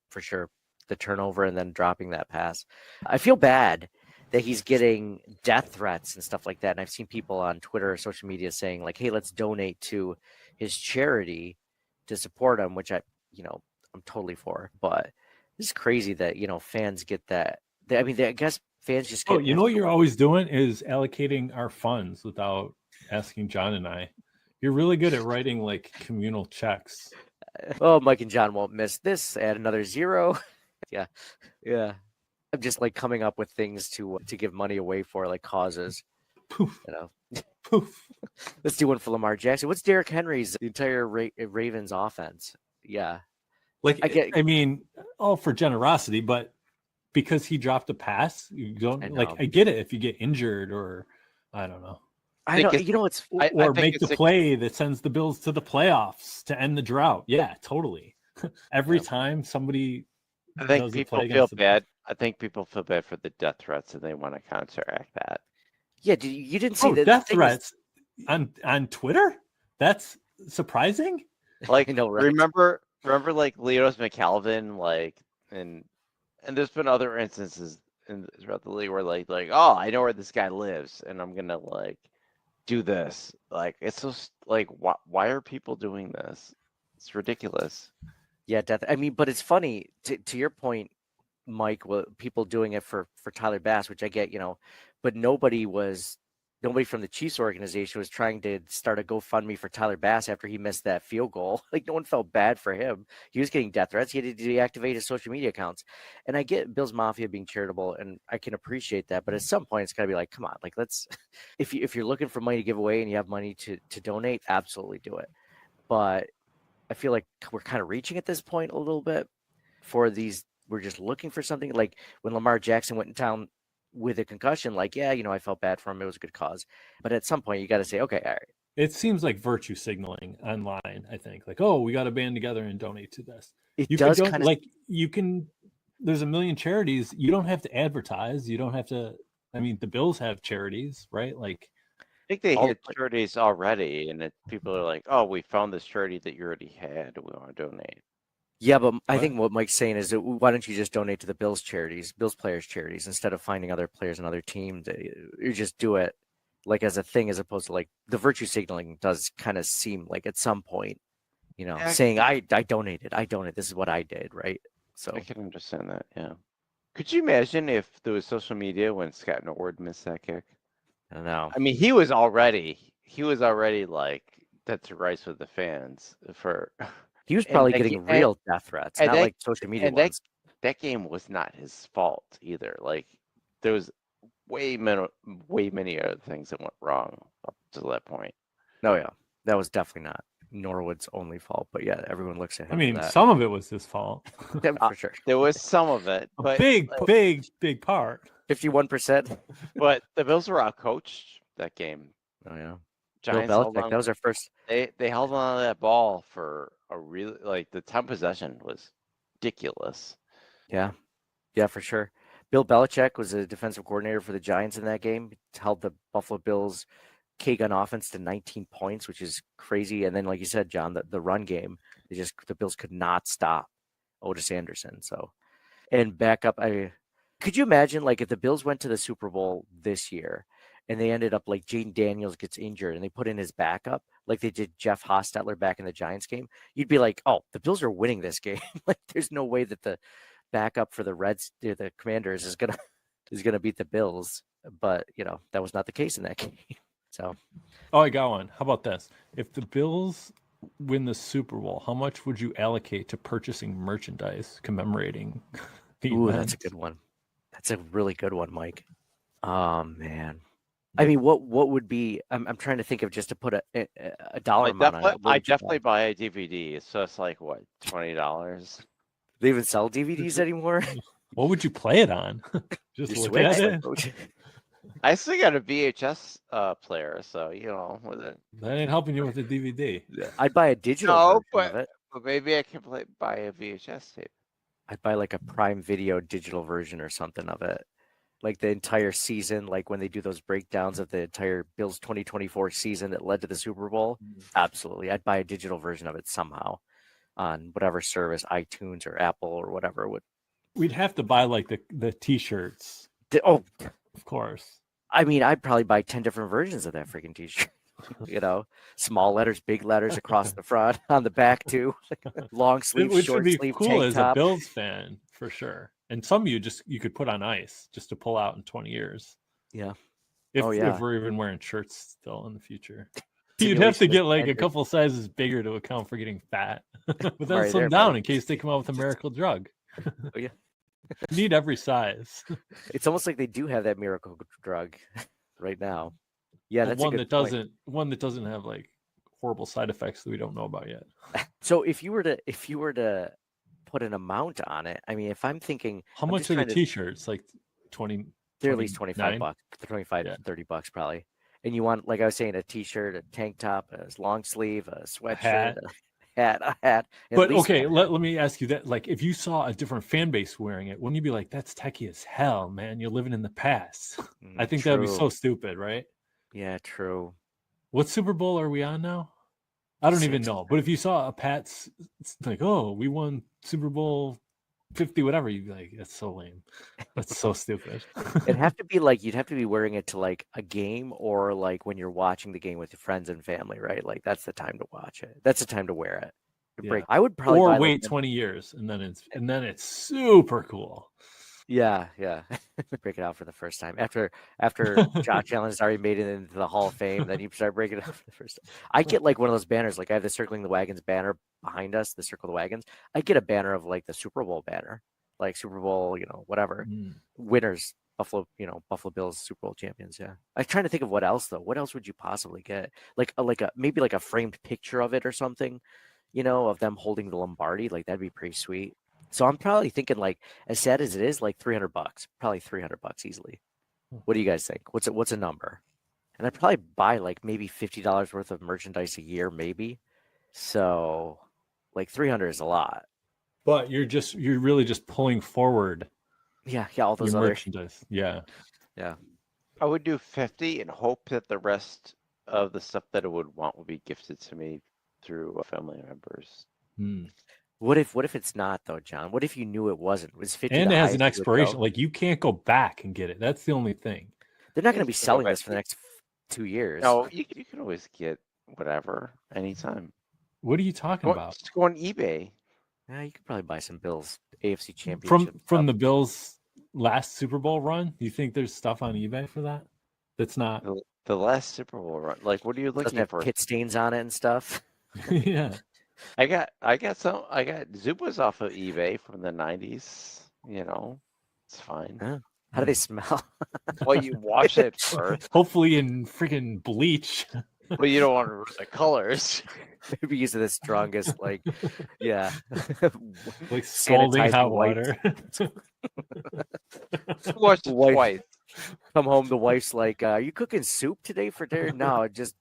for sure. The turnover and then dropping that pass. I feel bad that he's getting death threats and stuff like that. And I've seen people on Twitter or social media saying like, "Hey, let's donate to his charity to support him," which I'm totally for. But it's crazy that fans get that. I mean, I guess fans just get. Oh, you know what you're always doing is allocating our funds without asking John and I. You're really good at writing like communal checks. Oh, Mike and John won't miss this. Add another 0. Yeah. I'm just like coming up with things to give money away for, like causes. Poof. Poof. Let's do one for Lamar Jackson. What's Derrick Henry's entire Ravens offense? Yeah. Like, I mean, all for generosity, but because he dropped a pass, you don't I get it if you get injured or I don't know. I know, or make the play that sends the Bills to the playoffs to end the drought. Yeah, totally. Every time somebody, I think people feel bad. I think people feel bad for the death threats and they want to counteract that. Yeah, you didn't see the death threats on Twitter? That's surprising. Like, I know, right? Remember like Leo's McAlvin, like, and there's been other instances throughout the league where like, oh, I know where this guy lives, and I'm gonna like do this. Like, it's just like, why are people doing this? It's ridiculous. Yeah, death. I mean, but it's funny to your point, Mike. People doing it for Tyler Bass, which I get, but nobody from the Chiefs organization was trying to start a GoFundMe for Tyler Bass after he missed that field goal. Like, no one felt bad for him. He was getting death threats. He had to deactivate his social media accounts. And I get Bills Mafia being charitable, and I can appreciate that. But at some point, it's got to be like, come on, like, let's. If you're looking for money to give away and you have money to donate, absolutely do it. But I feel like we're kind of reaching at this point a little bit for these. We're just looking for something like when Lamar Jackson went in town with a concussion, like, yeah, I felt bad for him. It was a good cause. But at some point you got to say, okay, all right. It seems like virtue signaling online, I think. Like, oh, we got to band together and donate to this. There's a million charities. You don't have to advertise. You don't have to, I mean, the Bills have charities, right? Like, I think they had charities already, and people are like, oh, we found this charity that you already had. We want to donate. Yeah, but I think what Mike's saying is that why don't you just donate to the Bills players charities, instead of finding other players on other teams? You just do it like as a thing, as opposed to like the virtue signaling does kind of seem like at some point, saying I donated, this is what I did, right? So I can understand that. Yeah. Could you imagine if there was social media when Scott Norwood missed that kick? I don't know. I mean, he was already like dead to rights with the fans for. He was probably getting real death threats, not like social media ones. That game was not his fault either. Like, there was way many other things that went wrong up to that point. No, yeah, that was definitely not Norwood's only fault. But yeah, everyone looks at him. I mean, some of it was his fault. For sure. There was some of it, but big part. 51%. But the Bills were outcoached that game. Oh yeah. Giants Bill Belichick, that was our first. They held on to that ball for a really, like, the time possession was ridiculous. Yeah, for sure. Bill Belichick was a defensive coordinator for the Giants in that game. He held the Buffalo Bills K-gun offense to 19 points, which is crazy. And then, like you said, John, the run game, the Bills could not stop Otis Anderson. So, and back up, could you imagine, like, if the Bills went to the Super Bowl this year and they ended up like Jaden Daniels gets injured and they put in his backup, like they did Jeff Hostetler back in the Giants game, you'd be like, oh, the Bills are winning this game. Like, there's no way that the backup for the Commanders is gonna beat the Bills. But that was not the case in that game. So, I got one. How about this? If the Bills win the Super Bowl, how much would you allocate to purchasing merchandise commemorating the event? That's a good one. That's a really good one, Mike. Oh man. I mean, what would be? I'm trying to think of just to put a dollar amount on it. I definitely buy a DVD. So it's like what, $20? They even sell DVDs anymore? What would you play it on? Just look at it. I still got a VHS player, so with it. That ain't helping you with the DVD. I'd buy a digital version of it. But maybe I can buy a VHS tape. I'd buy like a Prime Video digital version or something of it. Like the entire season, like when they do those breakdowns of the entire Bills 2024 season that led to the Super Bowl. Absolutely. I'd buy a digital version of it somehow on whatever service, iTunes or Apple or whatever. We'd have to buy like the T-shirts. Of course. I mean, I'd probably buy 10 different versions of that freaking t-shirt. Small letters, big letters across the front, on the back too. Long sleeve, Which would short be sleeve, cool tank as top. a Bills fan for sure. And some you could put on ice just to pull out in 20 years. Yeah. If yeah. if we're even wearing shirts still in the future. It's a You'd new have to age get like a standard. couple sizes bigger to account for getting fat. But then Right slim there, down buddy. in case they come out with a miracle drug. Oh, yeah. You need every size. It's almost like they do have that miracle drug right now. Yeah, that's one a that good point. doesn't have like horrible side effects that we don't know about yet. So if you were to put an amount on it, I mean, if I'm thinking, How I'm much just are the trying to- t-shirts? Like 20 they're at least 29? $25, 25, Yeah. 30 bucks probably. And you want, like I was saying, a t-shirt, a tank top, a long sleeve, a sweatshirt, a hat. At But least okay, a hat. let me ask you that. Like, if you saw a different fan base wearing it, wouldn't you be like, that's techie as hell, man? You're living in the past. I think that'd be True. so stupid, right? Yeah, true. What Super Bowl are we on now? I don't even Six. know. But if you saw a Pats, it's like, oh, we won Super Bowl 50, whatever, you'd be like, that's so lame. That's so stupid. It'd have to be like, you'd have to be wearing it to like a game, or like when you're watching the game with your friends and family, right? Like that's the time to watch it. That's the time to wear it. Yeah. I would probably Or buy, wait 20 years and then it's super cool. Yeah. Break it out for the first time after Josh Allen has already made it into the Hall of Fame. Then you start breaking it out for the first time. I get like one of those banners. Like I have the Circling the Wagons banner behind us, the Circle the Wagons. I get a banner of like the Super Bowl banner, like Super Bowl, whatever winners, Buffalo Bills, Super Bowl champions. Yeah, I'm trying to think of what else though. What else would you possibly get? Like maybe like a framed picture of it or something, of them holding the Lombardi. Like that'd be pretty sweet. So I'm probably thinking, like, as sad as it is, like $300, probably $300 easily. What do you guys think? What's a number? And I'd probably buy like maybe $50 worth of merchandise a year, maybe. So like 300 is a lot. But you're really just pulling forward Yeah, all those your other merchandise. Yeah. I would do 50 and hope that the rest of the stuff that I would want would be gifted to me through family members. What if it's not though, John? What if you knew it wasn't? Was 50? And the it has highest an you would expiration. go? Like you can't go back and get it. That's the only thing. They're not going to be Just go selling back this for to- the next 2 years. No, you can always get whatever anytime. What are you talking about? Just go on eBay. Yeah, you could probably buy some Bills AFC Championship From the Bills' last Super Bowl run? You think there's stuff on eBay for that? That's not. The last Super Bowl run. Like, what are you doesn't looking have for? pit stains on it and stuff. Yeah. I got Zupas off of eBay from the 90s. It's fine. Huh? How do they smell? Well, you wash it first. Hopefully in freaking bleach. But you don't want to ruin the colors. Maybe using the strongest, like, yeah. Like scalding Sanitized hot white. water. Wash it Wife- twice. Come home, the wife's like, "Are you cooking soup today for dinner?" No, just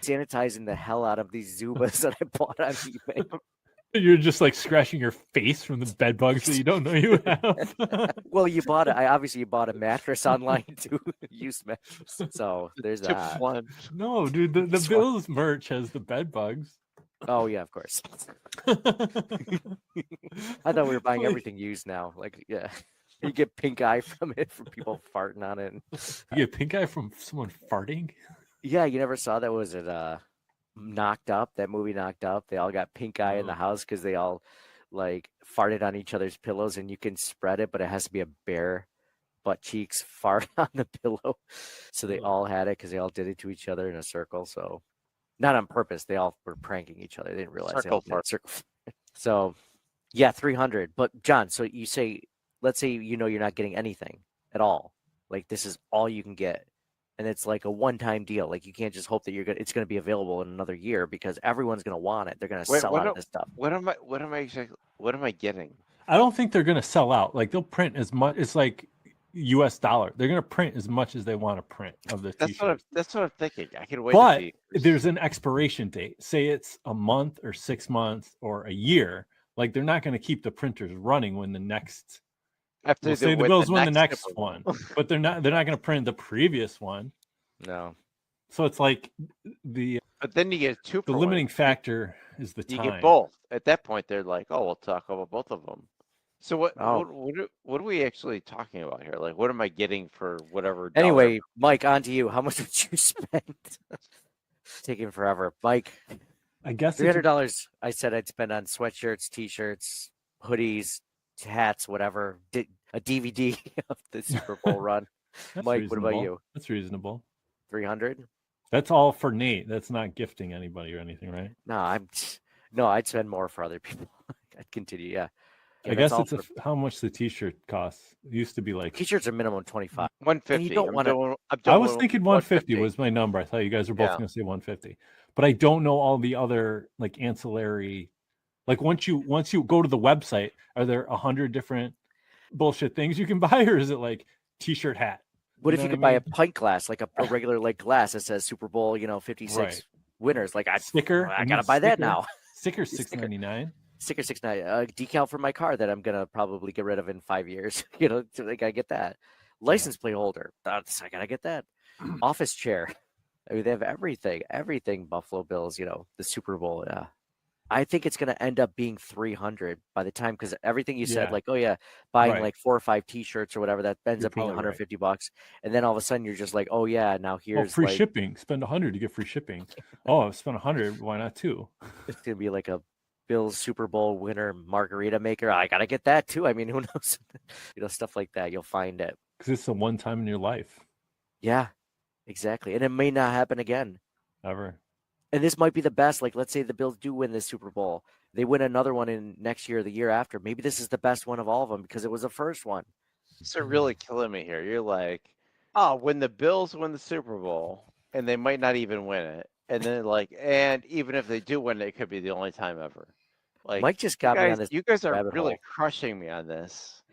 sanitizing the hell out of these Zubas that I bought on eBay. You're just like scratching your face from the bed bugs that you don't know you have. Well, you bought you bought a mattress online too, used mattress. So there's Tip that. one. No, dude, the Bills merch has the bed bugs. Oh yeah, of course. I thought we were buying everything used now. Like, yeah, you get pink eye from it, from people farting on it. You get pink eye from someone farting? Yeah, you never saw that? Was it Knocked Up? That movie Knocked Up. They all got pink eye in the house because they all like farted on each other's pillows, and you can spread it, but it has to be a bare butt cheeks fart on the pillow. So they all had it because they all did it to each other in a circle. So not on purpose. They all were pranking each other. They didn't realize they all did circle. So yeah, 300. But John, so you say, let's say you're not getting anything at all. Like this is all you can get. And it's like a one-time deal. Like you can't just hope that it's going to be available in another year because everyone's going to want it. They're going to sell out of this stuff. What am I getting? I don't think they're gonna sell out. Like they'll print as much. It's like U.S. dollar. They're gonna print as much as they want to print of the t-shirt. That's what I'm thinking. I can wait. But to see. there's an expiration date. Say it's a month or 6 months or a year. Like they're not gonna keep the printers running when the next. After Say the Bills win the next Super one, Bowl. but they're not going to print the previous one. No. So it's like the But then you get two. limiting factor is the You time. get both. At that point, they're like, "Oh, we'll talk about both of them." So what Oh. what are we actually talking about here? Like, what am I getting for whatever dollar? Anyway, Mike, on to you. How much would you spend? Taking forever. Mike, I guess $300. I said I'd spend on sweatshirts, t-shirts, hoodies, hats, whatever. A DVD of the Super Bowl run. that's Mike, reasonable. what about you? That's reasonable. 300? That's all for Nate. That's not gifting anybody or anything, right? No, I'd spend more for other people. I'd continue, yeah. I guess it's how much the T-shirt costs. It used to be like T-shirts are minimum 25. 150. And you don't want to. I was thinking 150 was my number. I thought you guys were both going to say 150, but I don't know all the other like ancillary. Like once you go to the website, are there 100 different bullshit things you can buy, or is it like T-shirt, hat? What if you could buy a pint glass, like a regular like glass that says Super Bowl, 56 winners? Like sticker. I gotta buy that now. Sticker $6.99. Sticker $6.99. Decal for my car that I'm gonna probably get rid of in 5 years. I gotta get that. License plate holder. I gotta get that. Office chair. I mean, they have everything. Buffalo Bills. The Super Bowl. Yeah. I think it's going to end up being 300 by the time, because everything you said, like, buying like 4 or 5 T-shirts or whatever, that ends up being $150. And then all of a sudden you're just like, oh yeah, now here's free shipping. Spend 100 to get free shipping. Oh, I've spent 100. Why not 2? It's going to be like a Bills Super Bowl winner margarita maker. I got to get that too. I mean, who knows? Stuff like that. You'll find it. Because it's the one time in your life. Yeah, exactly. And it may not happen again. Ever. And this might be the best. Like, let's say the Bills do win this Super Bowl. They win another one in next year or the year after. Maybe this is the best one of all of them because it was the first one. So really killing me here. You're like, oh, when the Bills win the Super Bowl, and they might not even win it. And then and even if they do win it, it could be the only time ever. Like, Mike just got me on this. You guys are really hole. crushing me on this.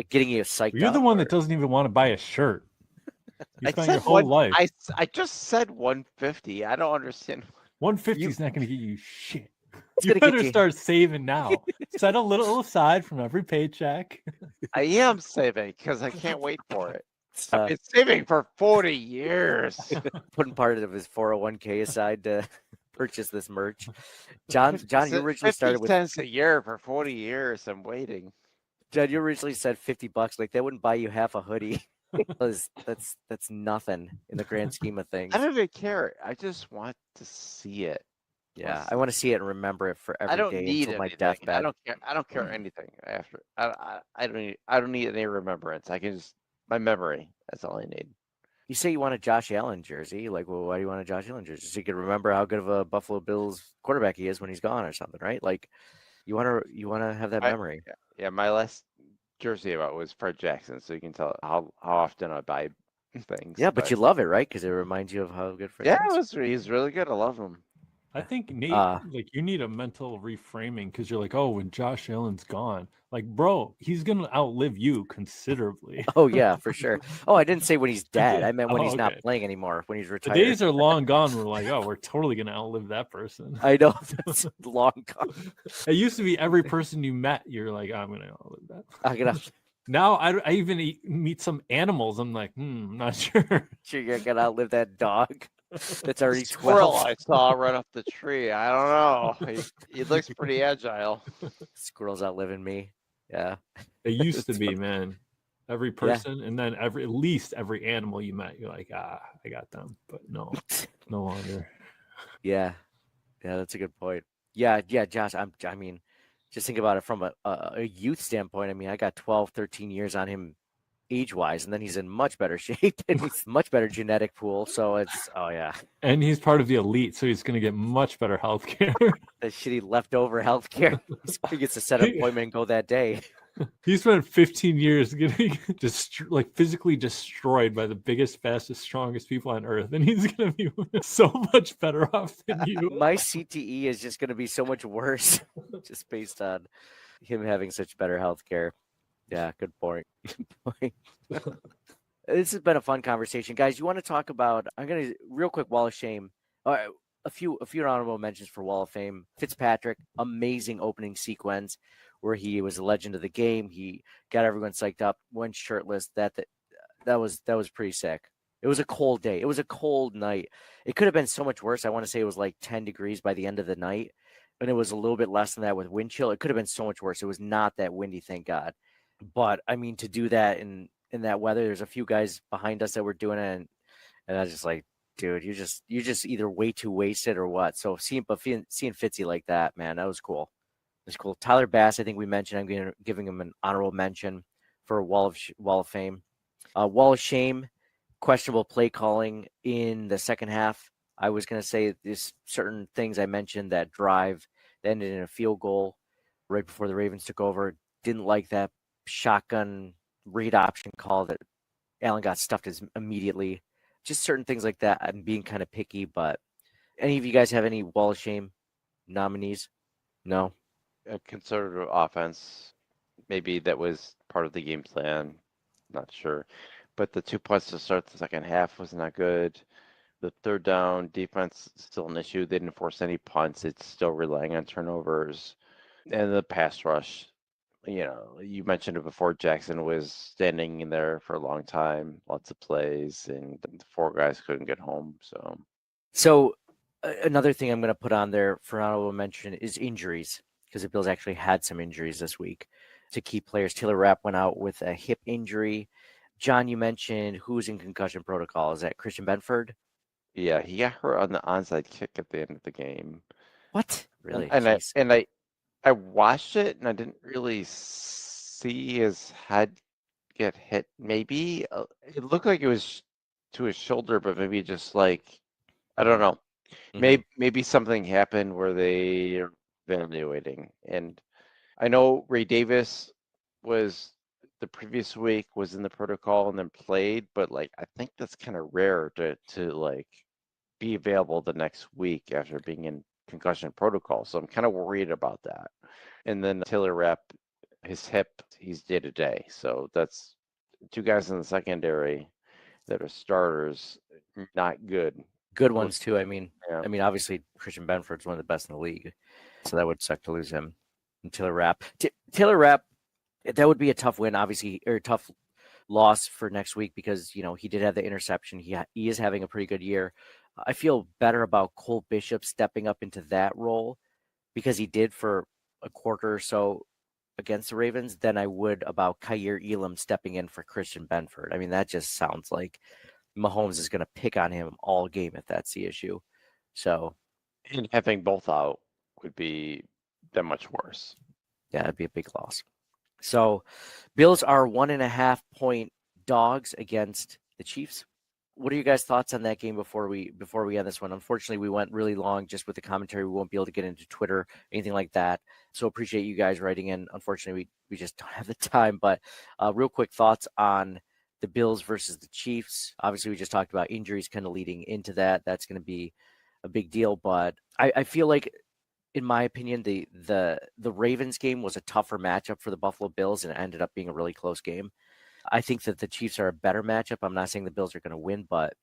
Getting you psyched You're the one that doesn't even want to buy a shirt. You spent your whole life. I just said 150. I don't understand. 150 is not going to get you shit. You better start saving now. Set a little aside from every paycheck. I am saving because I can't wait for it. I've been saving for 40 years. Putting part of his 401k aside to purchase this merch. John, you originally started with 50 cents a year for 40 years. I'm waiting. John, you originally said $50. Like, that wouldn't buy you half a hoodie. That's nothing in the grand scheme of things. I don't even care. I just want to see it. Yeah, I want to see it and remember it for every day until my deathbed. I don't care anything after. I don't need any remembrance. I can just my memory. That's all I need. You say you want a Josh Allen jersey. Like, well, why do you want a Josh Allen jersey? So you can remember how good of a Buffalo Bills quarterback he is when he's gone or something, right? Like, you want to have that memory. Yeah, my last jersey about was Fred Jackson, so you can tell how often I buy things. Yeah, but you love it, right? Because it reminds you of how good Fred is. He's really good. I love him. I think Nate, like, you need a mental reframing because you're like, oh, when Josh Allen's gone, like, bro, he's gonna outlive you considerably. Oh yeah, for sure. Oh, I didn't say when he's dead. I meant when he's not playing anymore. When he's retired. The days are long gone. We're like, oh, we're totally gonna outlive that person. I know, that's long gone. It used to be every person you met, you're like, I'm gonna outlive that. I'm gonna. Now I even meet some animals. I'm like, I'm not sure. Sure, you're gonna outlive that dog. That's already 12. Squirrel I saw run up the tree. I don't know. He looks pretty agile. Squirrels outliving me. Yeah. It used to be, man. Every person, and then at least every animal you met, you're like, I got them. But no longer. Yeah, that's a good point. Yeah, Josh. I mean, just think about it from a youth standpoint. I mean, I got 12, 13 years on him age-wise, and then he's in much better shape and he's much better genetic pool. So it's and he's part of the elite, so he's going to get much better health care. That shitty leftover health care. He gets to set an appointment and go that day. He spent 15 years getting physically destroyed by the biggest, fastest, strongest people on earth, and he's going to be so much better off than you. My CTE is just going to be so much worse just based on him having such better health care. Yeah, good point. This has been a fun conversation, guys. You want to talk about? I'm gonna real quick Wall of Shame. A few honorable mentions for Wall of Fame. Fitzpatrick, amazing opening sequence where he was a legend of the game. He got everyone psyched up, went shirtless. That was pretty sick. It was a cold day. It was a cold night. It could have been so much worse. I want to say it was like 10 degrees by the end of the night. and it was a little bit less than that with wind chill. It could have been so much worse. It was not that windy, thank God. But I mean, to do that in that weather, there's a few guys behind us that were doing it, and I was just like, dude, you're just either way too wasted or what. So seeing Fitzy like that, man, that was cool. It was cool. Tyler Bass, I think we mentioned. I'm giving him an honorable mention for a Wall of Fame. Wall of Shame, questionable play calling in the second half. I was going to say there's certain things I mentioned that drive that ended in a field goal right before the Ravens took over. Didn't like that shotgun read option call that Allen got stuffed immediately. Just certain things like that. I'm being kind of picky, but any of you guys have any Wall of Shame nominees? No? A conservative offense, maybe that was part of the game plan. Not sure. But the 2 points to start the second half was not good. The third down defense is still an issue. They didn't force any punts. It's still relying on turnovers. And the pass rush, you mentioned it before, Jackson was standing in there for a long time, lots of plays, and the four guys couldn't get home. So another thing I'm going to put on there for honorable mention is injuries, because the Bills actually had some injuries this week to key players. Taylor Rapp went out with a hip injury. John, you mentioned who's in concussion protocol. Is that Christian Benford? Yeah, he got hurt on the onside kick at the end of the game. What? Really? I watched it and I didn't really see his head get hit. Maybe it looked like it was to his shoulder, but maybe just like I don't know. Maybe something happened where they are evaluating. And I know Ray Davis was the previous week was in the protocol and then played, but like I think that's kind of rare to like be available the next week after being in concussion protocol. So I'm kind of worried about that. And then Taylor Rapp, his hip, he's day to day. So that's two guys in the secondary that are starters, not good. Good ones too. I mean, Yeah. Obviously Christian Benford's one of the best in the league, so that would suck to lose him. And Taylor Rapp, that would be a tough win, obviously, or a tough loss for next week because he did have the interception. He is having a pretty good year. I feel better about Cole Bishop stepping up into that role because he did for a quarter or so against the Ravens than I would about Kaiir Elam stepping in for Christian Benford. I mean, that just sounds like Mahomes is going to pick on him all game if that's the issue. So, and having both out would be that much worse. Yeah, it'd be a big loss. So, Bills are 1.5 point dogs against the Chiefs. What are your guys' thoughts on that game before we end this one? Unfortunately, we went really long just with the commentary. We won't be able to get into Twitter, anything like that. So appreciate you guys writing in. Unfortunately, we just don't have the time. But real quick thoughts on the Bills versus the Chiefs. Obviously, we just talked about injuries kind of leading into that. That's going to be a big deal. But I feel like, in my opinion, the Ravens game was a tougher matchup for the Buffalo Bills, and it ended up being a really close game. I think that the Chiefs are a better matchup. I'm not saying the Bills are going to win, but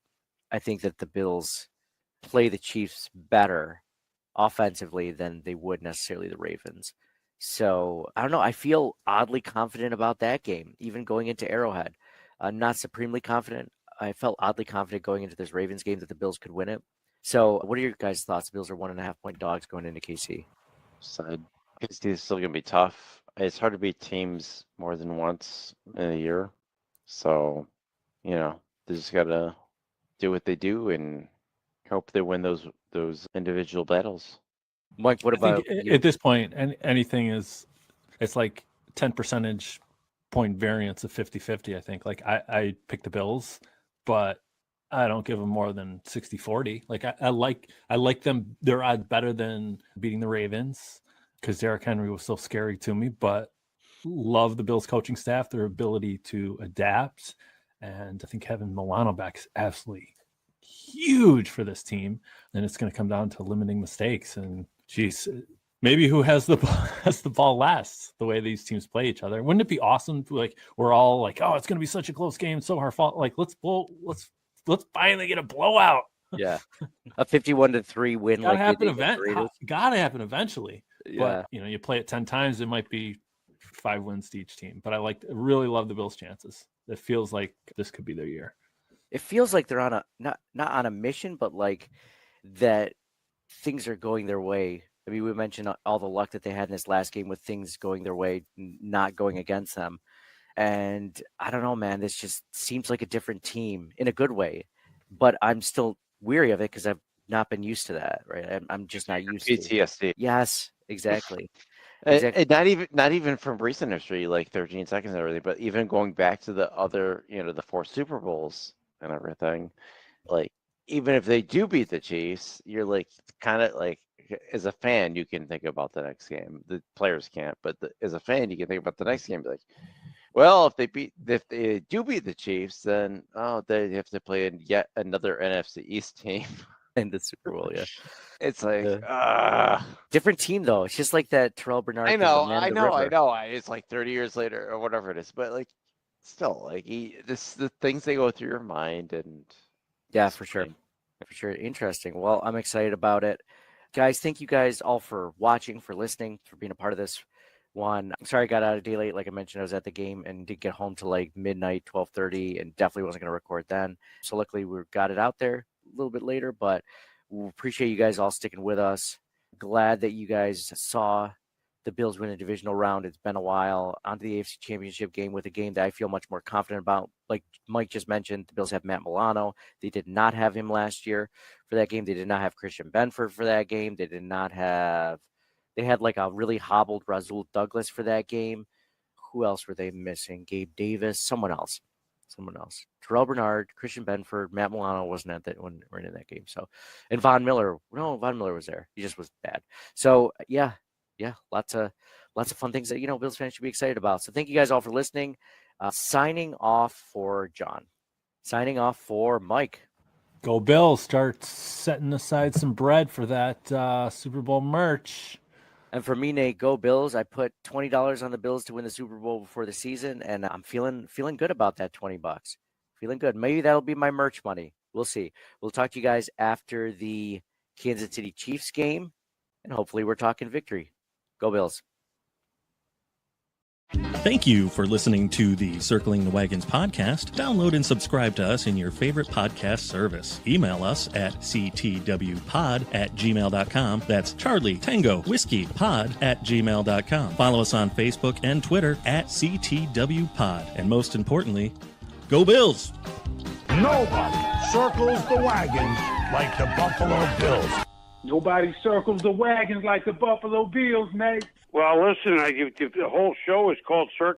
I think that the Bills play the Chiefs better offensively than they would necessarily the Ravens. So I don't know. I feel oddly confident about that game, even going into Arrowhead. Not supremely confident. I felt oddly confident going into this Ravens game that the Bills could win it. So what are your guys' thoughts? The Bills are 1.5 point dogs going into KC. Side. KC is still going to be tough. It's hard to beat teams more than once in a year. So, they just got to do what they do and hope they win those individual battles. Mike, what about you? At this point, anything is, it's like 10 percentage point variance of 50-50, I think. Like I pick the Bills, but I don't give them more than 60-40. Like I like them. Their odds better than beating the Ravens because Derrick Henry was so scary to me, but love the Bills coaching staff, their ability to adapt. And I think having Milano back is absolutely huge for this team. And it's going to come down to limiting mistakes. And geez, maybe who has the ball last, the way these teams play each other. Wouldn't it be awesome? Like we're all like, oh, it's going to be such a close game. So our fault. Like let's finally get a blowout. Yeah. A 51-3 win. Gotta happen eventually. Yeah. But you play it 10 times, it might be 5 wins to each team. But I really love the Bills' chances. It feels like this could be their year. It feels like they're on not on a mission, but like that things are going their way I mean, we mentioned all the luck that they had in this last game with things going their way, not going against them. And I don't know, man, this just seems like a different team in a good way. But I'm still weary of it because I've not been used to that, right? I'm just not used to. PTSD. Yes, exactly. And not even from recent history, like 13 seconds and everything, but even going back to the other, the 4 Super Bowls and everything, like even if they do beat the Chiefs, you're like kind of like as a fan, you can think about the next game. The players can't, but as a fan, you can think about the next game. Be like, well, if they do beat the Chiefs, then they have to play in yet another NFC East team. In the Super Bowl, yeah. It's like, different team though. It's just like that Terrell Bernard. I know. It's like 30 years later or whatever it is, but like, still, like the things they go through your mind, and yeah, for sure. Interesting. Well, I'm excited about it, guys. Thank you guys all for watching, for listening, for being a part of this one. I'm sorry I got out a day late. Like I mentioned, I was at the game and did get home to like midnight, 12:30, and definitely wasn't going to record then. So luckily we got it out there a little bit later, but we appreciate you guys all sticking with us. Glad that you guys saw the Bills win a divisional round. It's been a while. Onto the AFC Championship game with a game that I feel much more confident about. Like Mike just mentioned, the Bills have Matt Milano. They did not have him last year for that game. They did not have Christian Benford for that game. They had like a really hobbled Rasul Douglas for that game. Who else were they missing? Gabe Davis, someone else. Terrell Bernard, Christian Benford, Matt Milano wasn't at that when we're in that game. So, and Von Miller was there. He just was bad. So yeah, lots of fun things that Bills fans should be excited about. So thank you guys all for listening. Signing off for John. Signing off for Mike. Go Bills! Start setting aside some bread for that Super Bowl merch. And for me, Nate, go Bills. I put $20 on the Bills to win the Super Bowl before the season, and I'm feeling good about that $20. Feeling good. Maybe that'll be my merch money. We'll see. We'll talk to you guys after the Kansas City Chiefs game, and hopefully we're talking victory. Go Bills. Thank you for listening to the Circling the Wagons podcast. Download and subscribe to us in your favorite podcast service. Email us at ctwpod@gmail.com. That's Charlie Tango Whiskey Pod@gmail.com. Follow us on Facebook and Twitter at CTWPod. And most importantly, go Bills! Nobody circles the wagons like the Buffalo Bills. Nobody circles the wagons like the Buffalo Bills, Nate. Well, listen, the whole show is called Circle